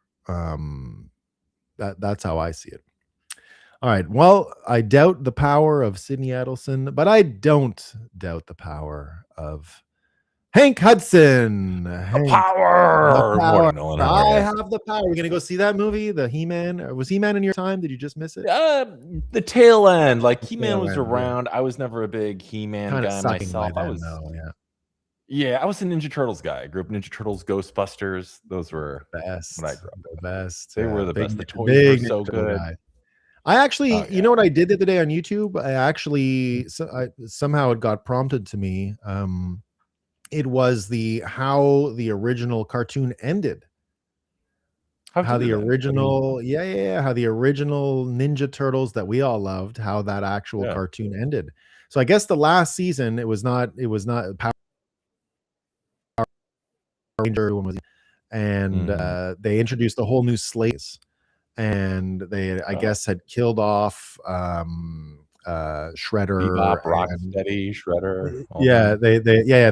That's how I see it. All right. Well, I doubt the power of Sidney Adelson, but I don't doubt the power of Hank Hudson. The power. Morning, Nolan. I have the power. We're gonna go see that movie, the He-Man. Was He-Man in your time? Did you just miss it? The tail end. Like He-Man was around. Yeah. I was never a big He-Man guy myself. I was a Ninja Turtles guy. I grew up Ninja Turtles, Ghostbusters. Those were best. When I grew up. The best. They were the best. The toys were so good. Guy. I actually, you know what I did the other day on YouTube? I actually somehow it got prompted to me. It was how the original cartoon ended. How the original Ninja Turtles that we all loved, how that actual cartoon ended. So I guess the last season it was not Power Ranger, and they introduced a whole new slate, and they I guess had killed off Shredder, Bebop, Rocksteady, Shredder.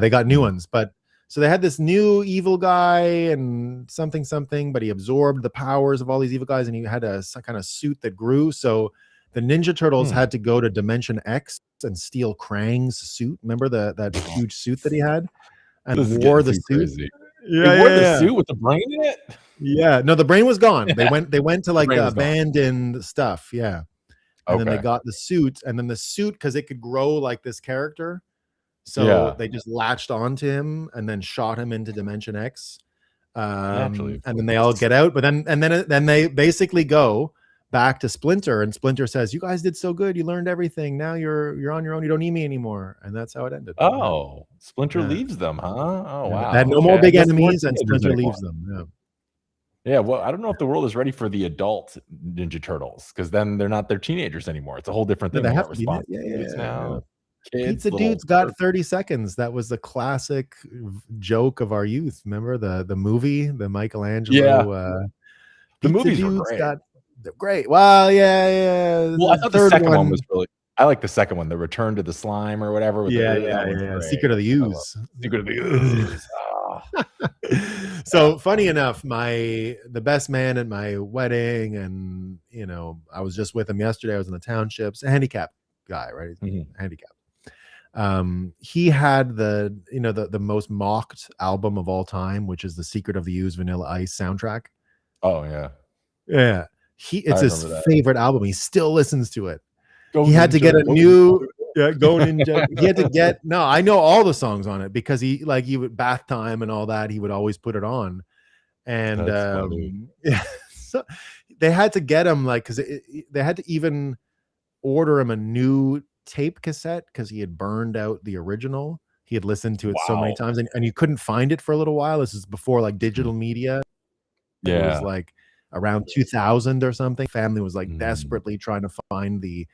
They got new ones, but so they had this new evil guy and something, but he absorbed the powers of all these evil guys, and he had some kind of suit that grew. So the Ninja Turtles had to go to Dimension X and steal Krang's suit. Remember that huge suit that he had, and wore the suit. Crazy. Yeah, he wore the suit with the brain in it. Yeah, no, the brain was gone. They went to like the abandoned stuff. Yeah. And then they got the suit, and then the suit, because it could grow like this character, so they just latched onto him and then shot him into Dimension X. And then they all get out, but then they basically go back to Splinter, and Splinter says, "You guys did so good. You learned everything. Now you're on your own. You don't need me anymore." And that's how it ended. Oh, Splinter leaves them, huh? Oh, wow. They had no more big enemies, and Splinter leaves them. Yeah, well, I don't know if the world is ready for the adult Ninja Turtles because then they're teenagers anymore. It's a whole different thing. They They have got to be. responsibilities now. Kids, Pizza little Dude's got 30 seconds. That was the classic joke of our youth. Remember the movie, the Michelangelo? The Pizza movies were Dude's great. got great. Well, yeah. Well, I thought the second one was really. I like the second one, the Return to the Slime or whatever. With Yeah. Secret of the Ooze. Secret of the Ooze. So funny enough, the best man at my wedding, and I was just with him yesterday. I was in the townships, a handicapped guy, right? He's handicapped. He had the most mocked album of all time, which is the Secret of the Ooze Vanilla Ice soundtrack. Oh yeah. Yeah. It's his favorite album. He still listens to it. He had to get a new Go Ninja. He had to get I know all the songs on it because he would bath time and all that. He would always put it on. And so they had to get him because they had to even order him a new tape cassette because he had burned out the original. He had listened to it so many times and you couldn't find it for a little while. This is before digital media. It was around 2000 or something. Family was desperately trying to find the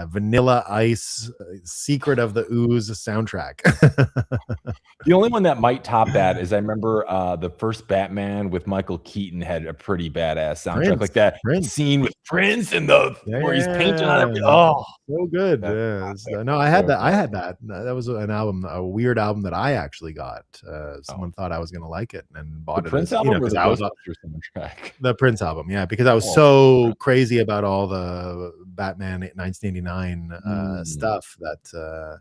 Vanilla Ice Secret of the Ooze soundtrack. The only one that might top that is I remember the first Batman with Michael Keaton had a pretty badass soundtrack, like that scene with Prince and where he's painting on everything. Oh, so good. No, I had that. That was an album, a weird album that I actually got. Someone thought I was gonna like it and bought the it. Prince album because I was soundtrack. The Prince album, yeah, because I was so crazy about all the Batman 1989 stuff that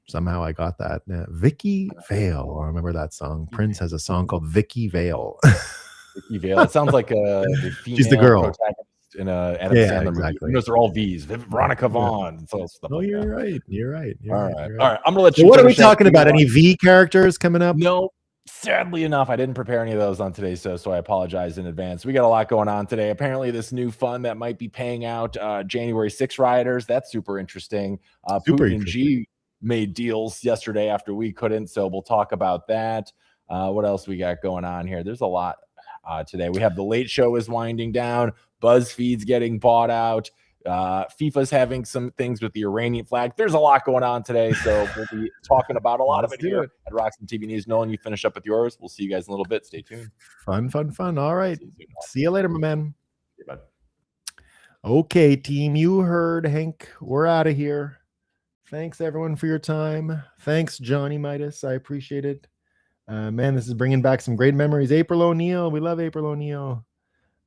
somehow I got that. Vicky Vale, I remember that song. Prince has a song called Vicky Vale. Vicky Vale. It sounds like she's the girl protagonist in a Adam Sandler movie. You know, they're all V's. Veronica Vaughn and stuff. You're right. You're right. All right. I'm gonna let you. What are we talking about? Any V characters coming up? No. Sadly enough, I didn't prepare any of those on today's show, so I apologize in advance. We got a lot going on today. Apparently, this new fund that might be paying out January 6 rioters. That's super interesting. Putin and G made deals yesterday after we couldn't, so we'll talk about that. What else we got going on here? There's a lot today. We have The Late Show is winding down. BuzzFeed's getting bought out. FIFA's having some things with the Iranian flag. There's a lot going on today, so we'll be talking about a lot of it here at Roxon TV News. Nolan, you finish up with yours. We'll see you guys in a little bit. Stay tuned. Fun. All right. See you later, my man. Bye. Okay, team. You heard Hank. We're out of here. Thanks, everyone, for your time. Thanks, Johnny Midas. I appreciate it. Man, this is bringing back some great memories. April O'Neil. We love April O'Neil.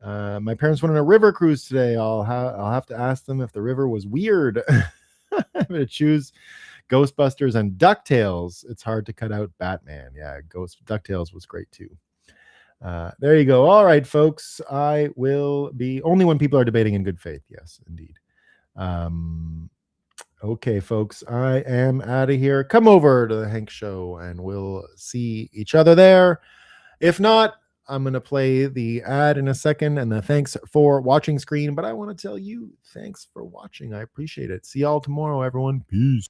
My parents went on a river cruise today. I'll have to ask them if the river was weird. I'm going to choose Ghostbusters and DuckTales. It's hard to cut out Batman. Yeah, DuckTales was great too. There you go. All right, folks. I will be only when people are debating in good faith. Yes, indeed. Okay, folks. I am out of here. Come over to the Hank Show and we'll see each other there. If not, I'm going to play the ad in a second and the thanks for watching screen, but I want to tell you thanks for watching. I appreciate it. See y'all tomorrow, everyone. Peace.